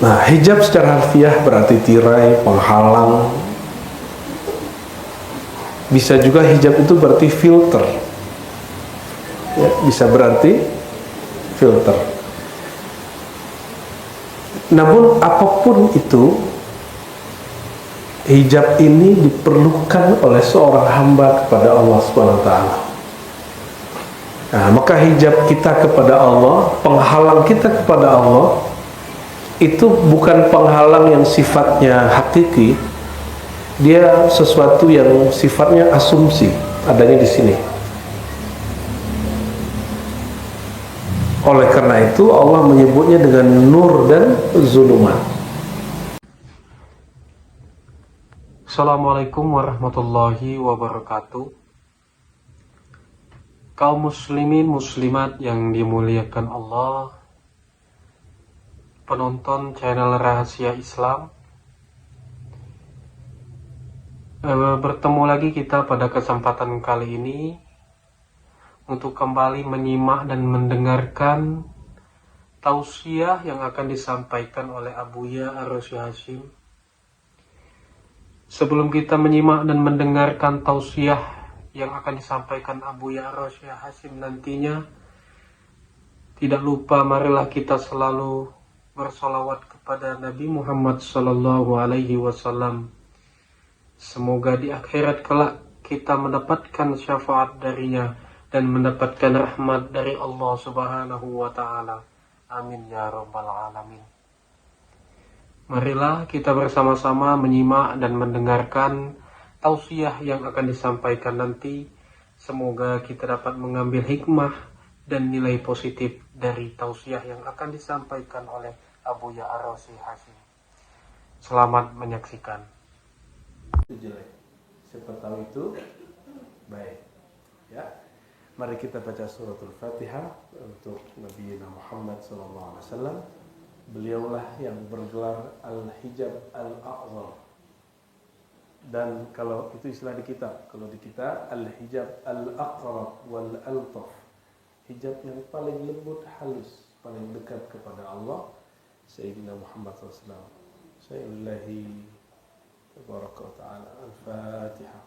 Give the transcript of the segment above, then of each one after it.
Nah, hijab secara harfiah berarti tirai, penghalang. Bisa juga hijab itu berarti filter. Ya, bisa berarti filter. Namun apapun itu, hijab ini diperlukan oleh seorang hamba kepada Allah Subhanahu wa taala. Nah, maka hijab kita kepada Allah, penghalang kita kepada Allah, itu bukan penghalang yang sifatnya hakiki, dia sesuatu yang sifatnya asumsi, adanya di sini. Oleh karena itu Allah menyebutnya dengan nur dan zulumat. Assalamualaikum warahmatullahi wabarakatuh. Kaum muslimin muslimat yang dimuliakan Allah, penonton channel Rahasia Islam, bertemu lagi kita pada kesempatan kali ini untuk kembali menyimak dan mendengarkan tausiah yang akan disampaikan oleh Abuya Ar-Rasy Hasyim. Sebelum kita menyimak dan mendengarkan tausiah yang akan disampaikan Abuya Ar-Rasy Hasyim nantinya, tidak lupa marilah kita selalu bersolawat kepada Nabi Muhammad Sallallahu Alaihi Wasallam. Semoga di akhirat kelak kita mendapatkan syafaat darinya dan mendapatkan rahmat dari Allah Subhanahu wa Ta'ala. Amin ya Rabbal Alamin. Marilah kita bersama-sama menyimak dan mendengarkan tausiah yang akan disampaikan nanti. Semoga kita dapat mengambil hikmah dan nilai positif dari tausiah yang akan disampaikan oleh Abuya Ar-Rasy Hasyim. Selamat menyaksikan. Itu jelek. Siapa tahu itu baik. Ya. Mari kita baca suratul Fatihah untuk Nabi Muhammad SAW. Beliaulah yang bergelar Al-Hijab Al-A'zam. Dan kalau itu istilah di kitab, kalau di kita Al-Hijab Al-Aqrab Wal-Altaf, hijab yang paling lembut, halus, paling dekat kepada Allah, Sayyidina Muhammad SAW. Sayyidinallahi Tabaraka wa ta'ala. Al-Fatihah.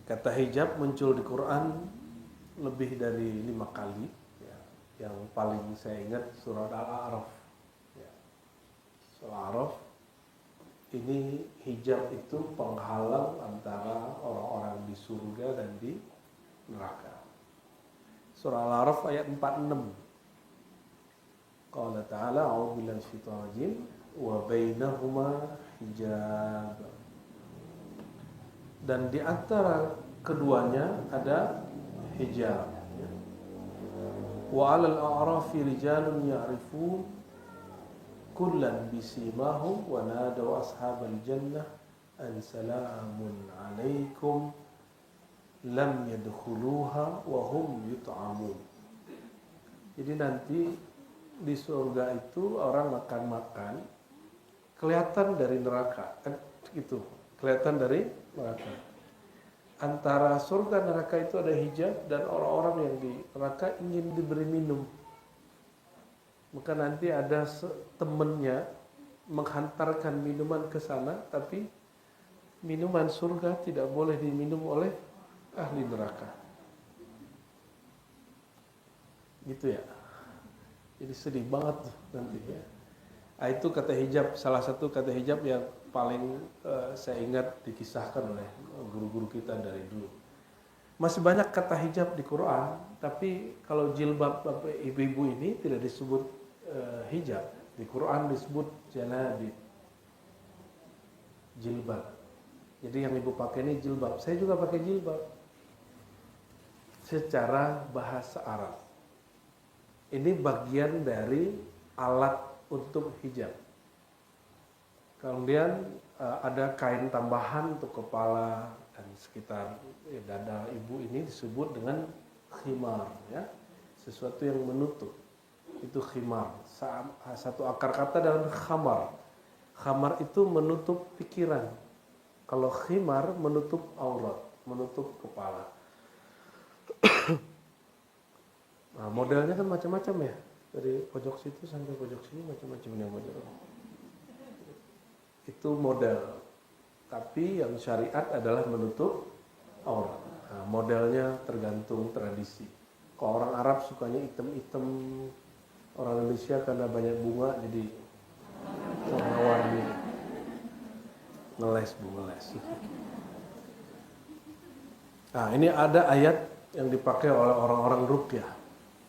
Kata hijab muncul di Quran lebih dari 5 kali, ya. Yang paling saya ingat surat Al-A'raf, ya. Surah Al-A'raf ini hijab itu penghalang antara orang-orang di surga dan di neraka. Surah Al-A'raf ayat 46. Qala ta'ala a'udzu billahi minasyaitonir rajim wa bainahuma hijab. Dan di antara keduanya ada hijab. Wa 'alal a'rafi rijalun ya'rifun kullan bisimahum wa nadaw ashabal jannah an salamun 'alaikum lam yadkhuluha wa hum yut'amun. Jadi nanti di surga itu orang makan-makan kelihatan dari neraka, kan gitu, kelihatan dari neraka. Antara surga neraka itu ada hijab dan orang-orang yang di neraka ingin diberi minum. Maka nanti ada temennya menghantarkan minuman ke sana, tapi minuman surga tidak boleh diminum oleh ahli neraka. Gitu ya. Jadi sedih banget nanti ya. Nah, itu kata hijab, salah satu kata hijab yang paling saya ingat dikisahkan oleh guru-guru kita dari dulu. Masih banyak kata hijab di Quran, tapi kalau jilbab Bapak Ibu-ibu ini tidak disebut hijab. Di Quran disebut jalabib, jilbab. Jadi yang ibu pakai ini jilbab. Saya juga pakai jilbab. Secara bahasa Arab. Ini bagian dari alat untuk hijab. Kemudian ada kain tambahan untuk kepala dan sekitar dada ibu ini disebut dengan khimar, ya. Sesuatu yang menutup. Itu khimar. Satu akar kata dalam khamar. Khamar itu menutup pikiran. Kalau khimar menutup aurat, menutup kepala. Nah, modelnya kan macam-macam ya. Dari pojok situ sampai pojok sini macam-macam yang model. Itu model. Tapi yang syariat adalah menutup aurat. Nah, modelnya tergantung tradisi. Kalau orang Arab sukanya hitam-hitam, orang Indonesia karena banyak bunga jadi warna-warni. Ngeles. Nah, ini ada ayat yang dipakai oleh orang-orang ruqyah.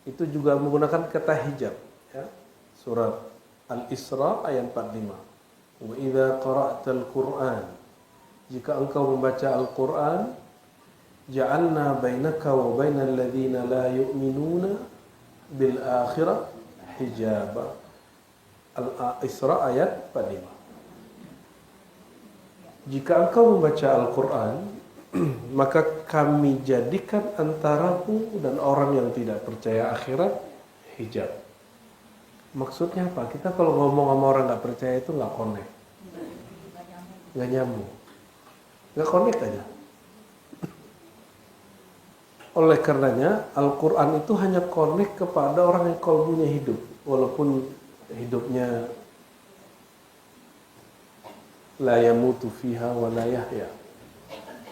Itu juga menggunakan kata hijab, ya. Surat Al-Isra ayat 45. Wa idza qara'tal Qur'an, jika engkau membaca Al-Qur'an, ja'alna bainaka wa bainal ladzina la yu'minuna bil akhirah hijaba. Al-Isra ayat 45. Jika engkau membaca Al-Quran, maka kami jadikan antaramu dan orang yang tidak percaya akhirat hijab. Maksudnya apa? Kita kalau ngomong sama orang gak percaya itu gak connect, gak nyambung, gak connect aja. Oleh karenanya Al-Quran itu hanya connect kepada orang yang qalbunya hidup. Walaupun hidupnya la yamutu fiha wa la yahya,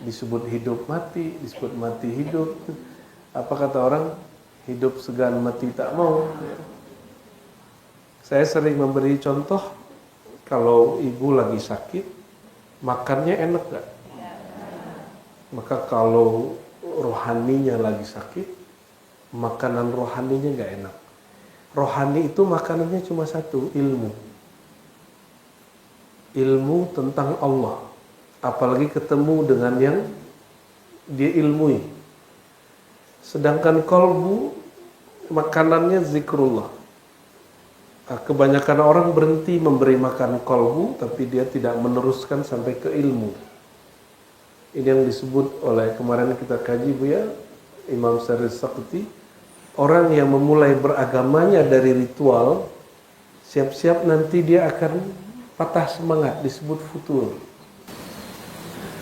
disebut hidup mati, disebut mati hidup. Apa kata orang? Hidup segan mati tak mau. Saya sering memberi contoh, kalau ibu lagi sakit, makannya enak gak? Maka kalau rohaninya lagi sakit, makanan rohaninya gak enak. Rohani itu makanannya cuma satu, ilmu. Ilmu tentang Allah. Apalagi ketemu dengan yang dia ilmui. Sedangkan qalbu, makanannya zikrullah. Kebanyakan orang berhenti memberi makan qalbu, tapi dia tidak meneruskan sampai ke ilmu. Ini yang disebut oleh, kemarin kita kaji Bu ya, Imam Syarif Saqti, orang yang memulai beragamanya dari ritual, siap-siap nanti dia akan patah semangat, disebut futur.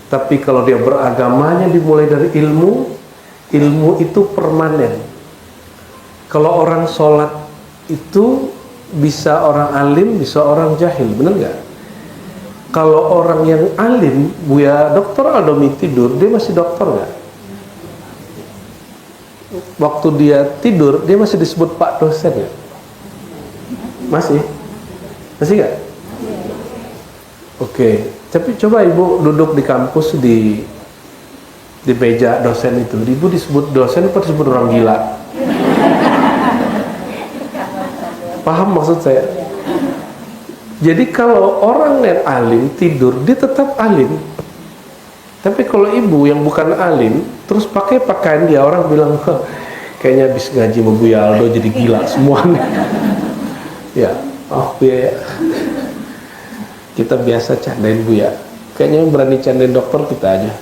Tapi kalau dia beragamanya dimulai dari ilmu, ilmu itu permanen. Kalau orang sholat itu bisa orang alim, bisa orang jahil, benar nggak? Kalau orang yang alim, Buya Dr. Aldomi tidur, dia masih dokter nggak? Waktu dia tidur, dia masih disebut Pak dosen ya? Masih? Masih nggak? Oke, tapi coba ibu duduk di kampus di meja dosen itu, ibu disebut dosen apa disebut orang gila? Paham maksud saya? Jadi kalau orang yang alim tidur, dia tetap alim. Tapi kalau ibu yang bukan alim, terus pakai pakaian dia, orang bilang, kayaknya habis ngaji sama Buya Aldo jadi gila semuanya. Ya, oh Buya ya. Kita biasa candain Buya. Kayaknya yang berani candain dokter kita aja.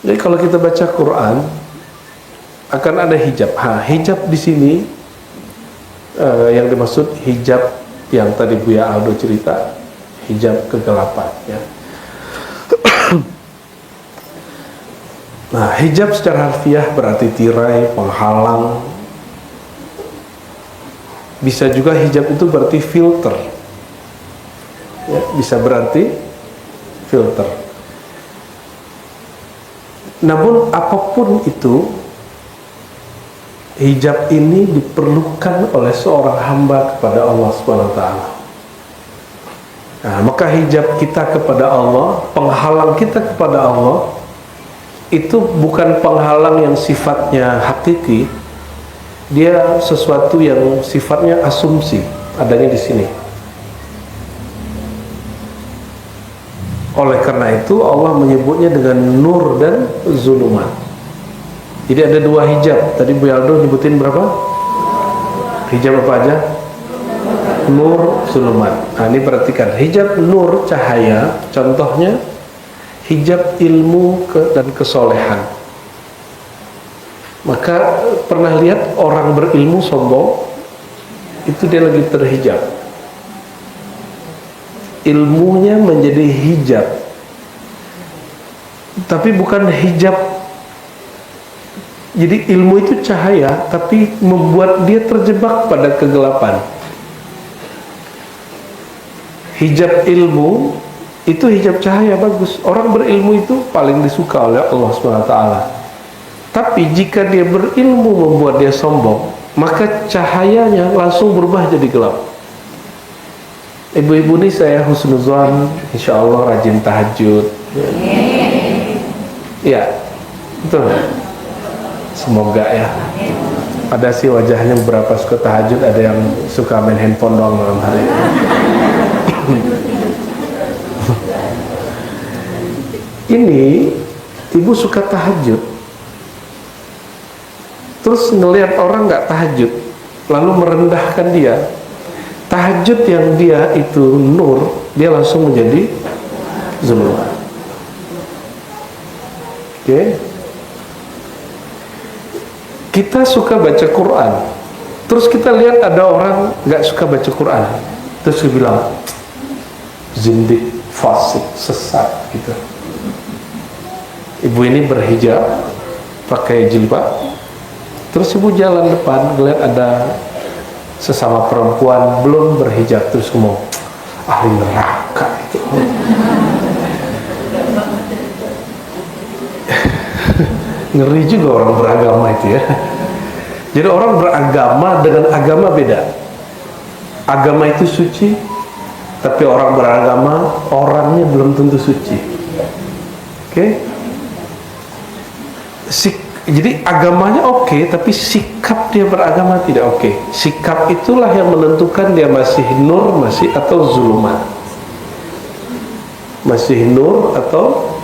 Jadi kalau kita baca Quran, akan ada hijab. Hijab di sini yang dimaksud hijab yang tadi Buya Aldo cerita, hijab kegelapan ya. Nah, hijab secara harfiah berarti tirai, penghalang. Bisa juga hijab itu berarti filter ya, bisa berarti filter. Namun apapun itu, hijab ini diperlukan oleh seorang hamba kepada Allah Subhanahu wa taala. Nah, maka hijab kita kepada Allah, penghalang kita kepada Allah, itu bukan penghalang yang sifatnya hakiki, dia sesuatu yang sifatnya asumsi, adanya di sini. Oleh karena itu Allah menyebutnya dengan nur dan zulumat. Jadi ada dua hijab. Tadi Bu Aldo nyebutin berapa? Hijab apa aja? Nur, zulumat. Nah, ini perhatikan. Hijab nur, cahaya. Contohnya hijab ilmu dan kesolehan. Maka pernah lihat orang berilmu sombong, itu dia lagi terhijab. ilmunya menjadi hijab, tapi bukan hijab. Jadi ilmu itu cahaya, tapi membuat dia terjebak pada kegelapan. Hijab ilmu itu hijab cahaya, bagus. Orang berilmu itu paling disuka oleh Allah SWT. Tapi jika dia berilmu membuat dia sombong, maka cahayanya langsung berubah jadi gelap. Ibu-ibu ini saya husnuzon, insya Allah rajin tahajud. Ya, betul. Semoga ya. Ada sih wajahnya beberapa suka tahajud, ada yang suka main handphone doang malam hari. Ini ibu suka tahajud, terus ngelihat orang nggak tahajud, lalu merendahkan dia. Tahajud yang dia itu nur, dia langsung menjadi zulmat. Oke? Kita suka baca Quran, terus kita lihat ada orang nggak suka baca Quran, terus dia bilang zindik, fasik, sesat gitu. Ibu ini berhijab, pakai jilbab, terus ibu jalan depan, ngeliat ada sesama perempuan belum berhijab, terus ngomong ahli neraka itu. Ngeri juga orang beragama itu ya. Jadi orang beragama dengan agama beda. Agama itu suci, tapi orang beragama orangnya belum tentu suci. Oke? Jadi agamanya oke, tapi sikap dia beragama tidak oke. Sikap itulah yang menentukan dia masih nur, masih atau zulumat. Masih nur atau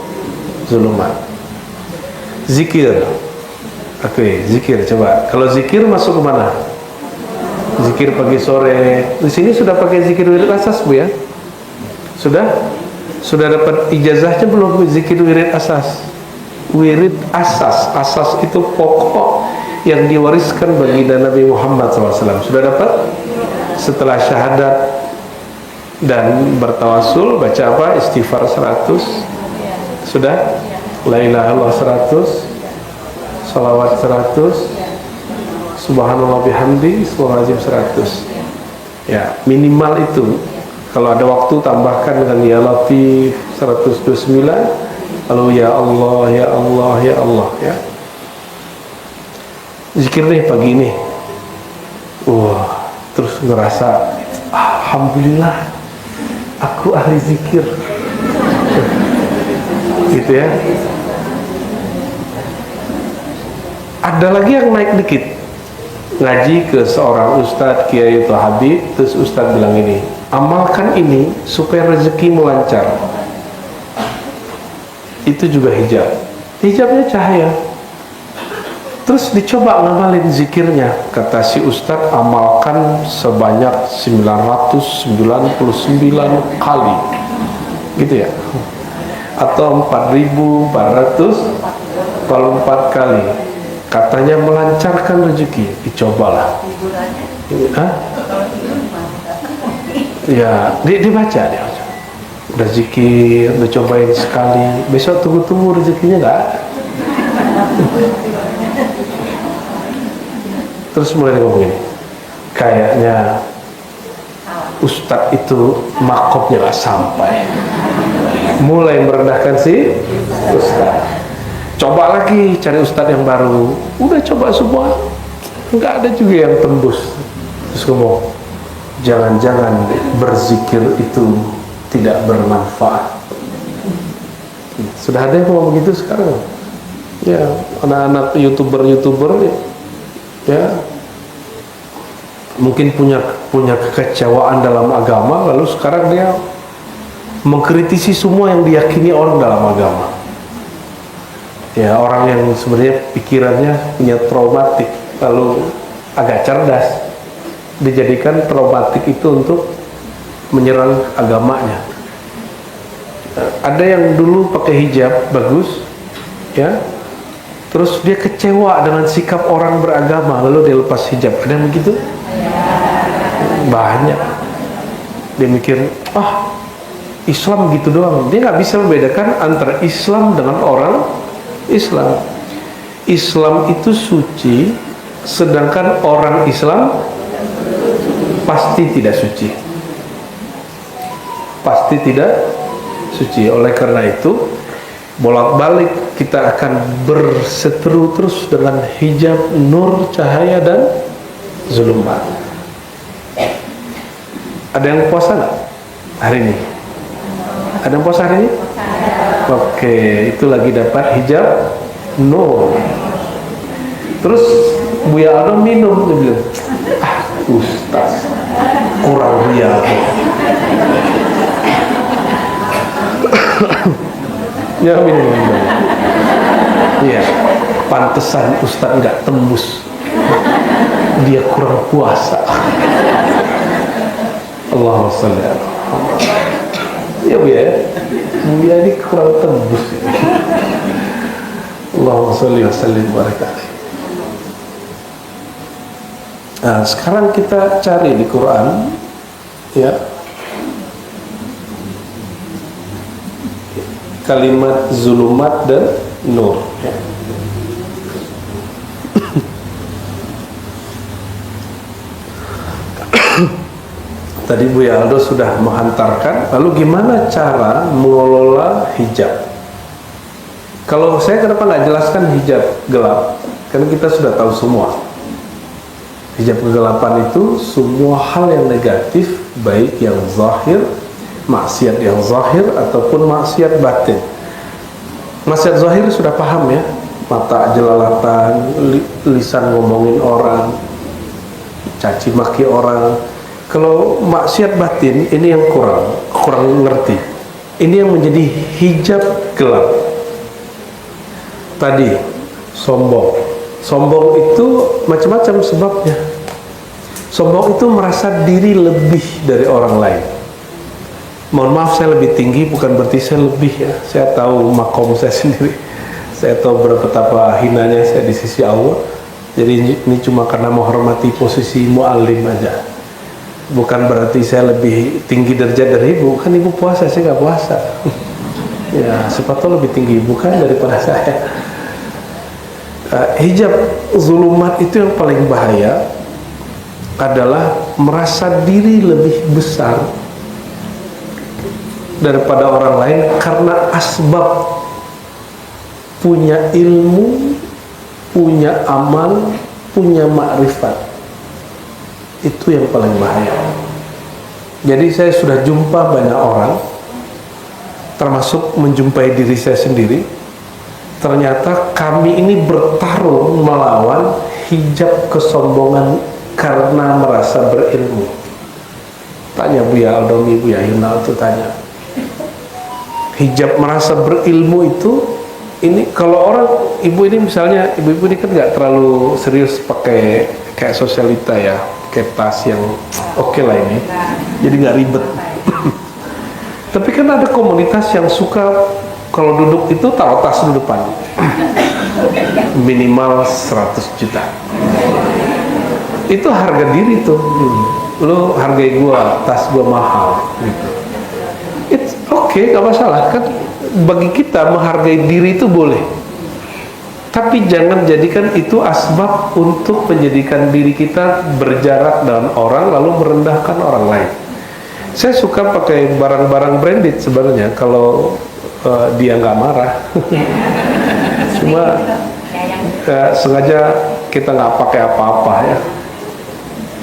zulumat. Zikir. Oke, zikir coba. Kalau zikir masuk ke mana? Zikir pagi sore. Di sini sudah pakai zikir wirid asas, Bu ya? Sudah? Sudah dapat ijazahnya belum zikir wirid asas? Wirid asas. Asas itu pokok yang diwariskan baginda Nabi Muhammad SAW. Sudah dapat? Setelah syahadat dan bertawasul baca apa? Istighfar 100. Sudah? La ilaha illallah 100, salawat 100, subhanallah bihamdi, subhanallah 100. Ya, minimal itu. Kalau ada waktu tambahkan dengan ya Latif 129, lalu ya Allah, ya Allah, ya Allah ya. Zikir deh pagi ini. Wah, terus ngerasa alhamdulillah aku ahli zikir. Gitu ya. Ada lagi yang naik dikit, ngaji ke seorang ustadz kiai atau habib, terus ustadz bilang ini, amalkan ini supaya rezekimu lancar. Itu juga hijab. Hijabnya cahaya. Terus dicoba ngamalin zikirnya, kata si ustadz, amalkan sebanyak 999 kali, gitu ya, atau 4.444 kali. Katanya melancarkan rezeki. Dicobalah. Hah? Ya, dibaca dia. Udah zikir, udah cobain sekali. Besok tunggu-tunggu rezekinya nggak ada. Terus mulai ngomong gini, kayaknya ustadz itu makomnya nggak sampai. Mulai merendahkan si ustadz. Coba lagi cari ustadz yang baru. Udah coba semua, nggak ada juga yang tembus. Terus ngomong, jangan-jangan berzikir itu tidak bermanfaat. Sudah ada yang ngomong begitu sekarang. Ya, anak-anak youtuber ya, mungkin punya kekecewaan dalam agama, lalu sekarang dia mengkritisi semua yang diyakini orang dalam agama. Ya, orang yang sebenarnya pikirannya punya traumatik, lalu agak cerdas, dijadikan traumatik itu untuk menyerang agamanya. Ada yang dulu pakai hijab bagus, ya, terus dia kecewa dengan sikap orang beragama, lalu dia lepas hijab. Ada yang begitu? Banyak. Dia mikir, Islam gitu doang. Dia nggak bisa membedakan antara Islam dengan orang Islam. Islam itu suci, sedangkan orang Islam pasti tidak suci. Pasti tidak suci. Oleh karena itu, bolak-balik kita akan berseteru terus dengan hijab, nur, cahaya, dan zulumat. Ada yang puasa nggak hari ini? Ada yang puasa hari ini? Oke, itu lagi dapat hijab nur. Terus Buya Aldo minum, dia bilang, Ustaz, kurang dia. Ya minum. Iya, pantesan Ustaz nggak tembus. Dia kurang puasa. Allahumma sholli ala Muhammad. Ya Bu ya, Buya ini kurang tembus. Allahumma sholli wa sallim wa barik alaihi. Nah, sekarang kita cari di Quran, ya, kalimat zulumat dan nur. Ya. Tadi Buya Aldo sudah menghantarkan. Lalu gimana cara mengelola hijab? Kalau saya kenapa nggak jelaskan hijab gelap? Karena kita sudah tahu semua. Hijab kegelapan itu semua hal yang negatif, baik yang zahir, maksiat yang zahir ataupun maksiat batin. Maksiat zahir sudah paham ya, mata jelalatan, lisan ngomongin orang, caci maki orang. Kalau maksiat batin ini yang kurang ngerti. Ini yang menjadi hijab gelap. Tadi sombong itu macam-macam sebabnya. Sombong itu merasa diri lebih dari orang lain. Mohon maaf saya lebih tinggi bukan berarti saya lebih ya. Saya tahu makom saya sendiri. Saya tahu betapa hinanya saya di sisi Allah. Jadi ini cuma karena menghormati posisi mu'alim aja. Bukan berarti saya lebih tinggi derajat dari ibu. Kan ibu puasa, saya nggak puasa. Ya, siapa tahu lebih tinggi ibu kan daripada saya. Hijab zulumat itu yang paling bahaya adalah merasa diri lebih besar daripada orang lain karena asbab punya ilmu, punya amal, punya makrifat. Itu yang paling bahaya. Jadi saya sudah jumpa banyak orang, termasuk menjumpai diri saya sendiri. Ternyata kami ini bertarung melawan hijab kesombongan karena merasa berilmu. Tanya Buya Aldomi, Buya Yunal itu tanya. Hijab merasa berilmu itu, ini kalau orang ibu ini misalnya, ibu-ibu ini kan nggak terlalu serius pakai kayak sosialita ya, kayak tas yang oke lah ini, jadi nggak ribet. Tapi kan ada komunitas yang suka kalau duduk itu taruh tas di depan, minimal 100 juta. Itu harga diri tuh, lo hargai gua, tas gua mahal gitu. It's okay, gak masalah kan. Bagi kita menghargai diri itu boleh, tapi jangan jadikan itu asbab untuk menjadikan diri kita berjarak dengan orang lalu merendahkan orang lain. Saya suka pakai barang-barang branded sebenarnya kalau dia nggak marah. Cuma sengaja kita nggak pakai apa-apa ya.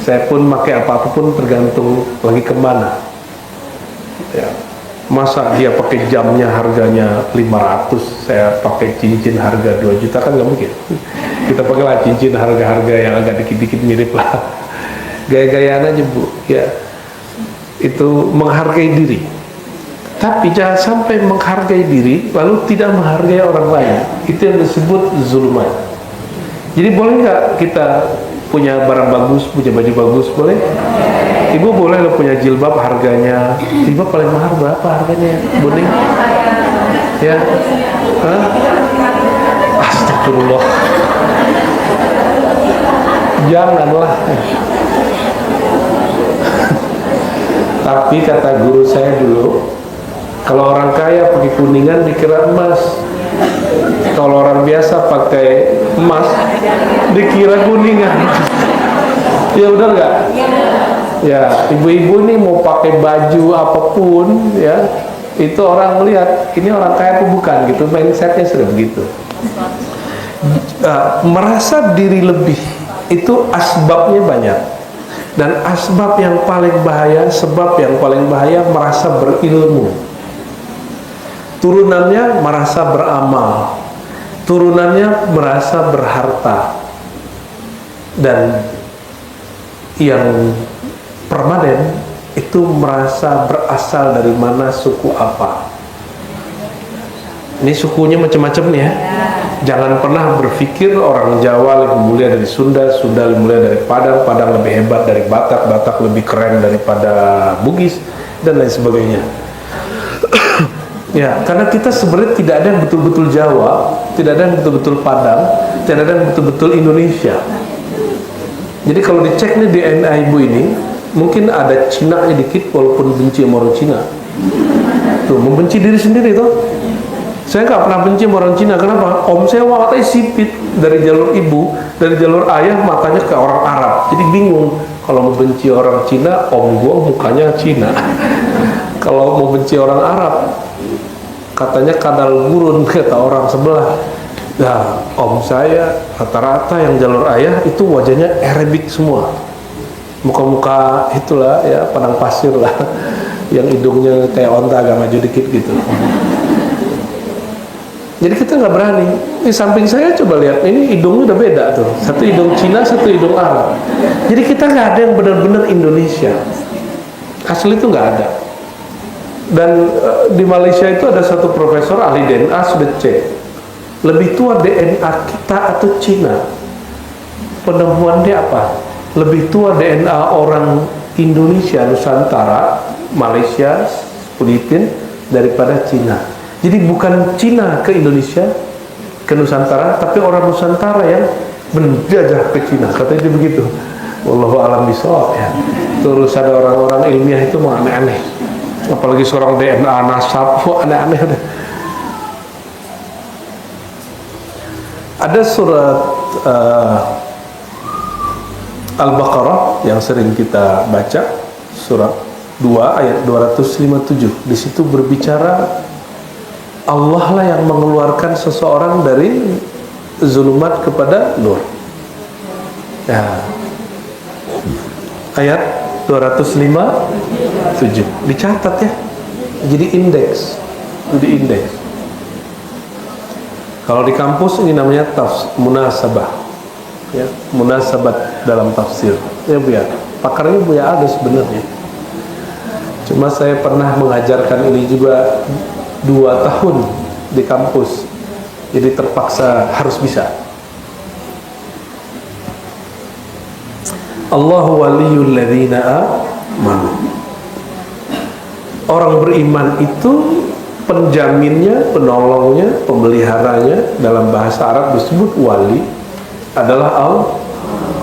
Saya pun pakai apa-apa pun tergantung lagi kemana ya. Masa dia pakai jamnya harganya 500, saya pakai cincin harga 2 juta kan nggak mungkin. Kita pakailah cincin harga-harga yang agak dikit-dikit mirip lah. Gaya-gayaan aja Bu ya. Itu menghargai diri. Tapi jangan sampai menghargai diri lalu tidak menghargai orang lain. Itu yang disebut zulumat. Jadi boleh nggak kita punya barang bagus, punya baju bagus, boleh? Ibu boleh lo punya jilbab harganya, jilbab paling mahal berapa harganya? Buning? Ya? Hah? Astagfirullah. Janganlah. Tapi kata guru saya dulu, Kalau orang kaya pakai kuningan dikira emas. Kalau orang biasa pakai emas dikira kuningan. Ya udah nggak? Ya, ibu-ibu nih mau pakai baju apapun ya, itu orang melihat ini orang kaya apa bukan gitu, mindsetnya sudah begitu. Merasa diri lebih itu asbabnya banyak, dan asbab yang paling bahaya, sebab yang paling bahaya merasa berilmu. Turunannya merasa beramal, turunannya merasa berharta, dan yang permanen itu merasa berasal dari mana, suku apa. Ini sukunya macam-macam nih ya. Jangan pernah berpikir orang Jawa lebih mulia dari Sunda, Sunda lebih mulia dari Padang, Padang lebih hebat dari Batak, Batak lebih keren daripada Bugis, dan lain sebagainya. Ya, karena kita sebenarnya tidak ada yang betul-betul Jawa, tidak ada yang betul-betul Padang, tidak ada yang betul-betul Indonesia. Jadi kalau dicek nih DNA ibu ini, mungkin ada Cina-nya dikit walaupun benci sama orang Cina. Tuh, membenci diri sendiri tuh. Saya nggak pernah benci sama orang Cina. Kenapa? Om saya matanya sipit dari jalur ibu, dari jalur ayah matanya ke orang Arab. Jadi bingung. Kalau mau benci orang Cina, om gua mukanya Cina. Kalau mau benci orang Arab, katanya kadal gurun, kata orang sebelah. Nah, om saya rata-rata yang jalur ayah itu wajahnya Arabik semua. Muka-muka itulah ya, padang pasir lah. Yang hidungnya kayak onta agak maju dikit gitu. Jadi kita nggak berani. Di samping saya coba lihat, ini hidungnya udah beda tuh. Satu hidung Cina, satu hidung Arab. Jadi kita nggak ada yang benar-benar Indonesia. Asli itu nggak ada. Dan di Malaysia itu ada satu profesor ahli DNA sudah cek. Lebih tua DNA kita atau Cina? Penemuan dia apa? Lebih tua DNA orang Indonesia, Nusantara, Malaysia, Filipina daripada Cina. Jadi bukan Cina ke Indonesia, ke Nusantara, tapi orang Nusantara yang menjajah ke Cina. Katanya dia begitu. Wallahu a'lam bishawab ya. Terus ada orang-orang ilmiah itu mau aneh-aneh. Apalagi seorang DNA nasab, aneh-aneh udah. Ada surat Al-Baqarah yang sering kita baca, surat 2 ayat 257. Di situ berbicara Allah lah yang mengeluarkan seseorang dari zulumat kepada nur. Ya. Ayat 257. Dicatat ya. Jadi indeks. Jadi indeks. Kalau di kampus ini namanya munasabah. Ya, munasabat dalam tafsir. Ya Bu ya. Pakarnya Bu ya ada sebenarnya. Cuma saya pernah mengajarkan ini juga 2 tahun di kampus, jadi terpaksa harus bisa. Allahu waliyul ladzina amanu. Orang beriman itu penjaminnya, penolongnya, pemeliharanya, dalam bahasa Arab disebut wali, adalah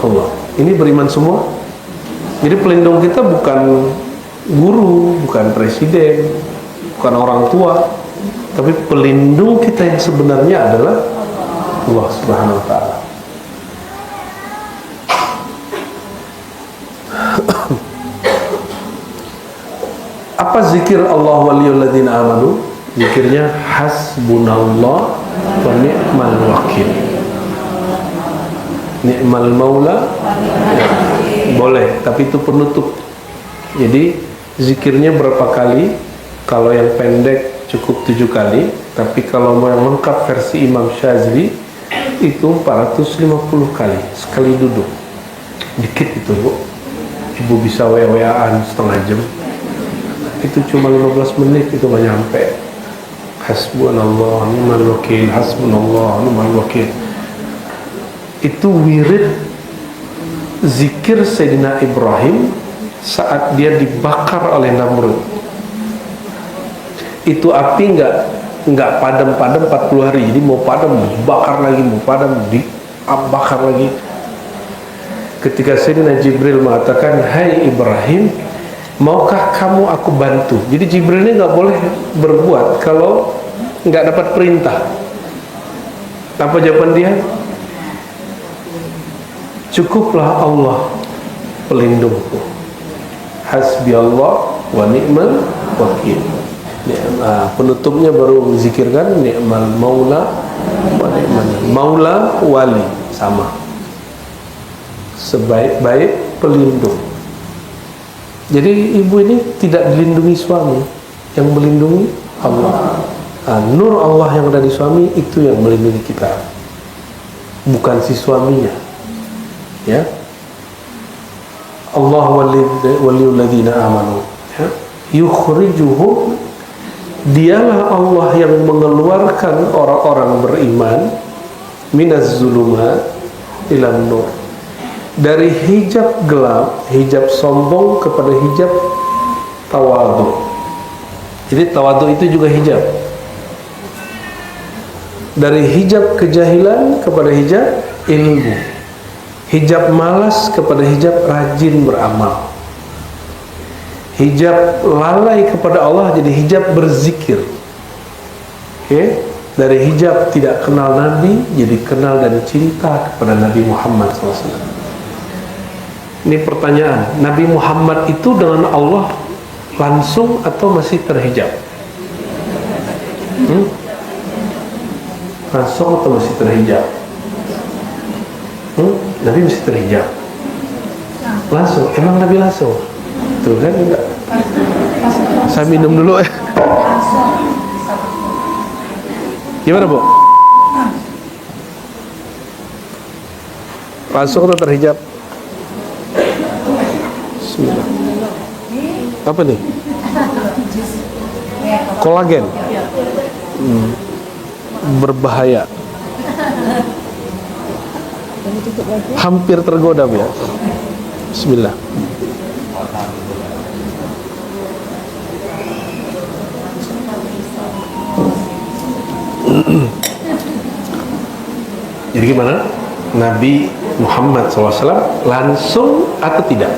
Allah. Ini beriman semua. Jadi pelindung kita bukan guru, bukan presiden, bukan orang tua, tapi pelindung kita yang sebenarnya adalah Allah Subhanahu wa ta'ala. Apa zikir Allah waliyul ladzina amanu? Zikirnya hasbunallah wa ni'mal wakil. Ni'mal maula boleh, tapi itu penutup. Jadi zikirnya berapa kali? Kalau yang pendek cukup 7 kali, tapi kalau mau yang lengkap versi Imam Syazili itu 450 kali sekali duduk. Dikit itu Bu. Ibu bisa wa-waan setengah jam. Itu cuma 15 menit, itu gak nyampe. Hasbunallah ni'mal wakil, hasbunallah ni'mal wakil. Itu wirid zikir Sayyidina Ibrahim saat dia dibakar oleh Namrud. Itu api nggak padam-padam 40 hari. Jadi mau padam bakar lagi, mau padam dibakar lagi. Ketika Sayyidina Jibril mengatakan, "Hai Ibrahim, maukah kamu aku bantu? Jadi Jibril ini nggak boleh berbuat kalau nggak dapat perintah. Apa jawaban dia? Cukuplah Allah pelindungku. Hasbi Allah wa ni'mal wakil. Penutupnya baru zikirkan ni'mal maula wa ni'mal maula wali, sama. Sebaik-baik pelindung. Jadi ibu ini tidak dilindungi suami, yang melindungi Allah. Nur Allah yang ada di suami itu yang melindungi kita, bukan si suaminya. Ya, Allah waliyul ladzina amanu, ya, yukhrijuhum, dialah Allah yang mengeluarkan orang-orang beriman minaz zulumat ilan nur, dari hijab gelap, hijab sombong kepada hijab tawadhu. Jadi tawadhu itu juga hijab. Dari hijab kejahilan kepada hijab ilmu, hijab malas kepada hijab rajin beramal, hijab lalai kepada Allah jadi hijab berzikir. Oke? Dari hijab tidak kenal Nabi jadi kenal dan cinta kepada Nabi Muhammad SAW. Ini pertanyaan, Nabi Muhammad itu dengan Allah langsung atau masih terhijab? Langsung atau masih terhijab? Nabi masih terhijab. Langsung, emang Nabi langsung? Tuh kan enggak. Saya minum dulu ya. Gimana Bu? Langsung atau terhijab? Bismillah. Apa nih? Kolagen. Berbahaya. Hampir tergoda ya. Bismillah. Jadi gimana? Nabi Muhammad SAW langsung atau tidak?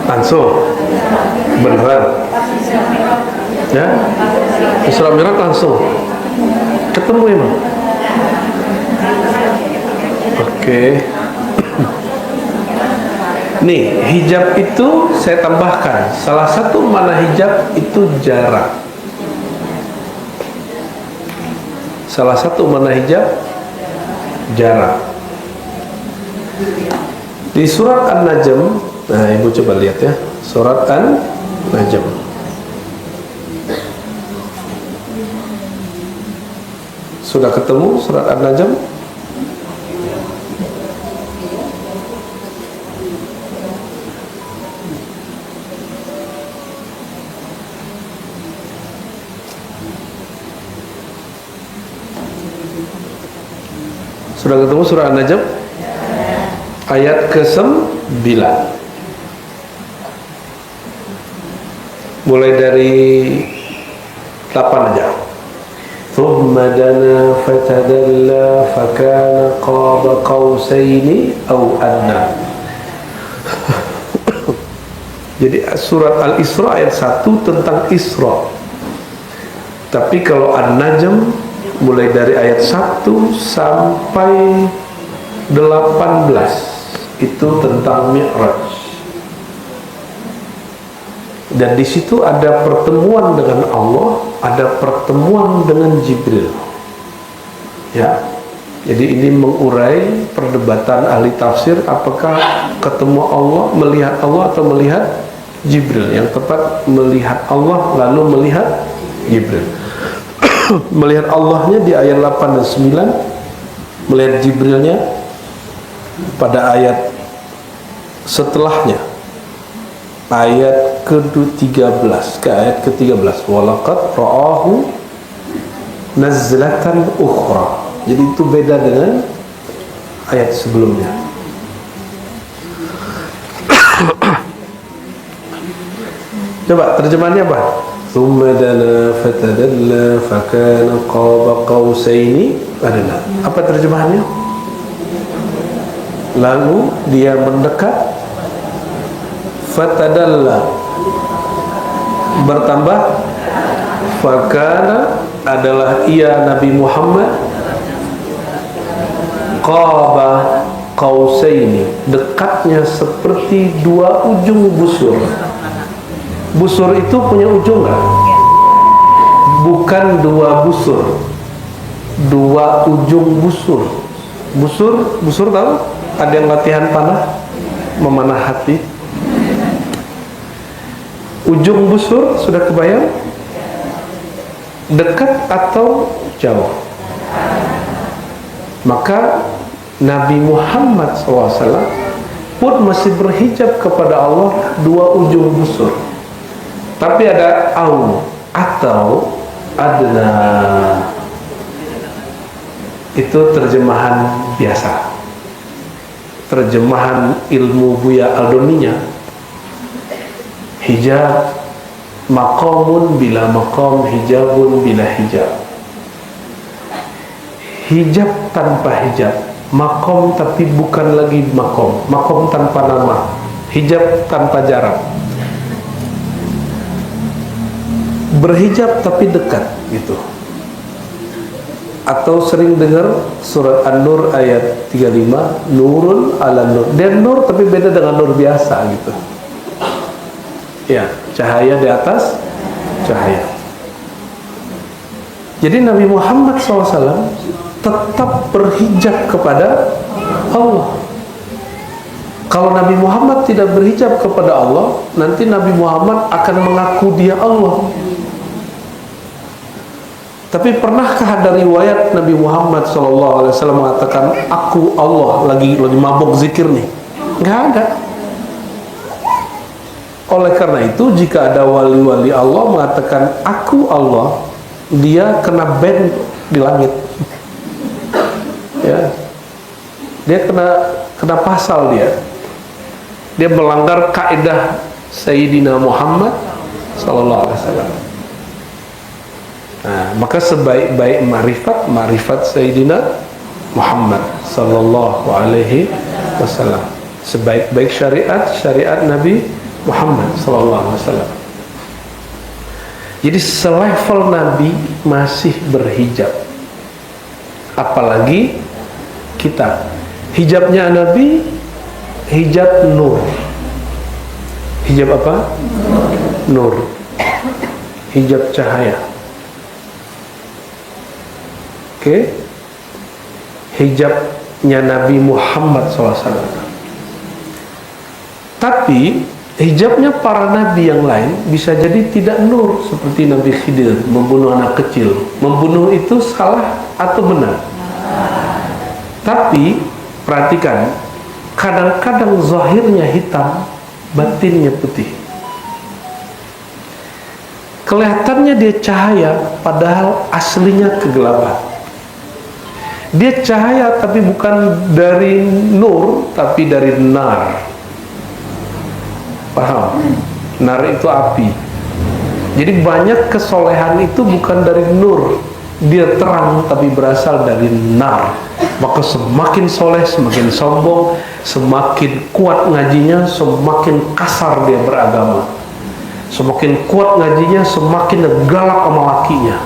Langsung. Beneran? Ya? Isra Mi'raj langsung. Ketemu emang. Oke. Nih, hijab itu saya tambahkan. Salah satu mana hijab itu jarak. Salah satu mana hijab jarak. Di surat An-Najm, nah ibu coba lihat ya, surat An-Najm. Sudah ketemu surat An-Najm? Sudah ketemu surah An-Najm? Ayat ke-9. Mulai dari 8 aja. Thumma dana fatadalla fakana qaba qausaini aw adna. Jadi surat Al-Isra ayat 1 tentang Isra. Tapi kalau An-Najm mulai dari ayat 1 sampai 18 itu tentang Mi'raj. Dan di situ ada pertemuan dengan Allah, ada pertemuan dengan Jibril. Ya. Jadi ini mengurai perdebatan ahli tafsir, apakah ketemu Allah, melihat Allah atau melihat Jibril. Yang tepat melihat Allah lalu melihat Jibril. Melihat Allahnya di ayat 8 dan 9, melihat Jibrilnya pada ayat setelahnya, ayat ke-13 ke ayat ke-13, walaqad ra'ahu nazlatan ukhra. Jadi itu beda dengan ayat sebelumnya. Coba terjemahannya apa? Thumma dana fatadalla fakana qaba qausaini adna. Apa terjemahannya? Lalu dia mendekat, fatadalla, bertambah, fakana, adalah ia Nabi Muhammad, qaba qausaini, dekatnya seperti dua ujung busur. Busur itu punya ujung nggak? Bukan dua busur, dua ujung busur. Busur tahu? Ada yang latihan panah, memanah hati. Ujung busur sudah kebayang? Dekat atau jauh? Maka Nabi Muhammad SAW pun masih berhijab kepada Allah dua ujung busur. Tapi ada atau adna. Itu terjemahan biasa, terjemahan ilmu Buya Aldoninya. Hijab, maqamun bila maqam, hijabun bila hijab. Hijab tanpa hijab, maqam tapi bukan lagi maqam, maqam tanpa nama, hijab tanpa jarak. Berhijab tapi dekat gitu. Atau sering dengar surat An-Nur ayat 35, nurun ala nur. Dia nur tapi beda dengan nur biasa gitu. Ya, cahaya di atas cahaya. Jadi Nabi Muhammad SAW tetap berhijab kepada Allah. Kalau Nabi Muhammad tidak berhijab kepada Allah, nanti Nabi Muhammad akan mengaku dia Allah. Tapi pernahkah ada riwayat Nabi Muhammad SAW mengatakan aku Allah, lagi mabuk zikir nih? Nggak ada. Oleh karena itu, jika ada wali-wali Allah mengatakan aku Allah, dia kena ban di langit. Ya, dia kena pasal dia. Dia melanggar kaidah Sayyidina Muhammad SAW. Nah, maka sebaik-baik marifat Sayyidina Muhammad sallallahu alaihi wasallam. Sebaik-baik syariat Nabi Muhammad sallallahu alaihi wasallam. Jadi selevel Nabi masih berhijab. Apalagi kita. Hijabnya Nabi hijab nur. Hijab apa? Nur. Hijab cahaya. Hijabnya Nabi Muhammad SAW. Tapi hijabnya para nabi yang lain bisa jadi tidak nur, seperti Nabi Khidir membunuh anak kecil. Membunuh itu salah atau benar? Tapi perhatikan, kadang-kadang zahirnya hitam, batinnya putih. Kelihatannya dia cahaya, padahal aslinya kegelapan. Dia cahaya tapi bukan dari nur, tapi dari nar. Paham? Nar itu api. Jadi banyak kesolehan itu bukan dari nur, dia terang tapi berasal dari nar. Maka semakin soleh, semakin sombong, semakin kuat ngajinya, semakin kasar dia beragama. Semakin kuat ngajinya, semakin galak sama lakinya.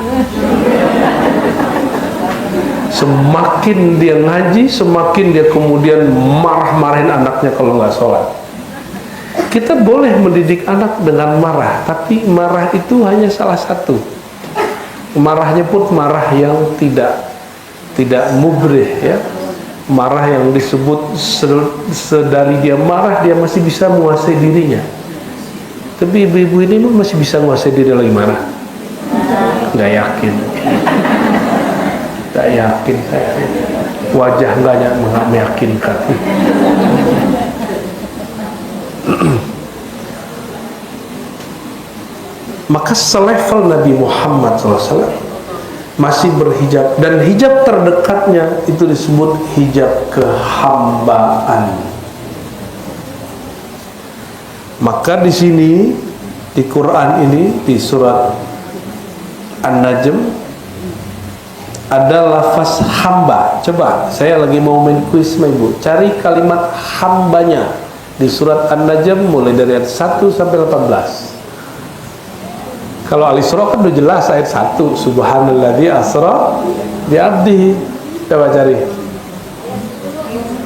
Semakin dia ngaji, semakin dia kemudian marah-marahin anaknya kalau nggak sholat. Kita boleh mendidik anak dengan marah, tapi marah itu hanya salah satu. Marahnya pun marah yang tidak mubrih, ya. Marah yang disebut sedari dia marah dia masih bisa menguasai dirinya. Tapi ibu-ibu ini masih bisa menguasai diri lagi marah? Nggak yakin. Tak yakin saya. Wajah enggaknya meyakinkan. Maka selevel Nabi Muhammad SAW masih berhijab, dan hijab terdekatnya itu disebut hijab kehambaan. Maka di sini di Quran ini di surat An-Najm ada lafaz hamba. Coba, saya lagi mau main kuis sama ibu. Cari kalimat hambanya di surat An-Najm mulai dari ayat 1 sampai 18. Kalau Al-Isra kan udah jelas ayat 1, subhanalladzi asra bi abdihi. Coba cari.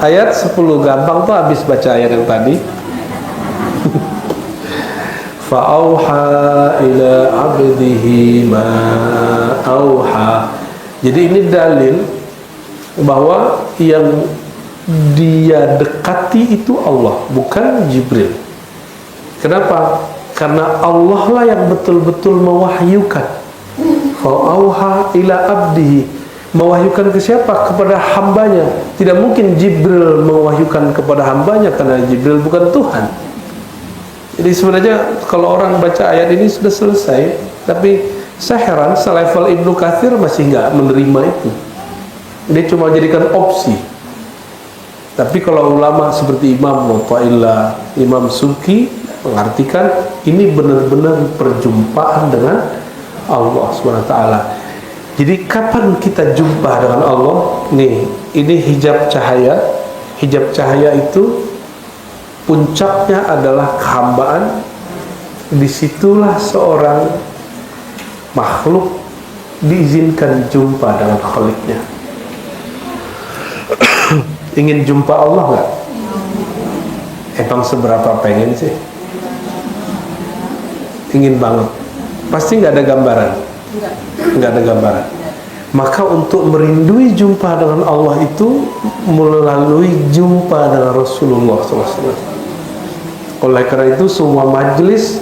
Ayat 10 gampang tuh, habis baca ayat yang tadi. Fa'auha ila abdihi ma auha. Jadi ini dalil bahwa yang dia dekati itu Allah, bukan Jibril. Kenapa? Karena Allah lah yang betul-betul mewahyukan. Fa'auha ila abdihi, mewahyukan ke siapa? Kepada hambanya. Tidak mungkin Jibril mewahyukan kepada hambanya, karena Jibril bukan Tuhan. Jadi sebenarnya kalau orang baca ayat ini sudah selesai, tapi saya heran selevel Ibnu Katsir masih nggak menerima itu. Dia cuma jadikan opsi. Tapi kalau ulama seperti Imam Mu'taillah, Imam Subki mengartikan ini benar-benar perjumpaan dengan Allah SWT. Jadi kapan kita jumpa dengan Allah? Nih, ini hijab cahaya. Hijab cahaya itu puncaknya adalah kehambaan. Disitulah seorang makhluk diizinkan jumpa dengan Khaliknya. Ingin jumpa Allah nggak? Emang seberapa pengen sih? Ingin banget. Pasti nggak ada gambaran. Nggak ada gambaran. Maka untuk merindui jumpa dengan Allah itu melalui jumpa dengan Rasulullah SAW. Oleh karena itu semua majelis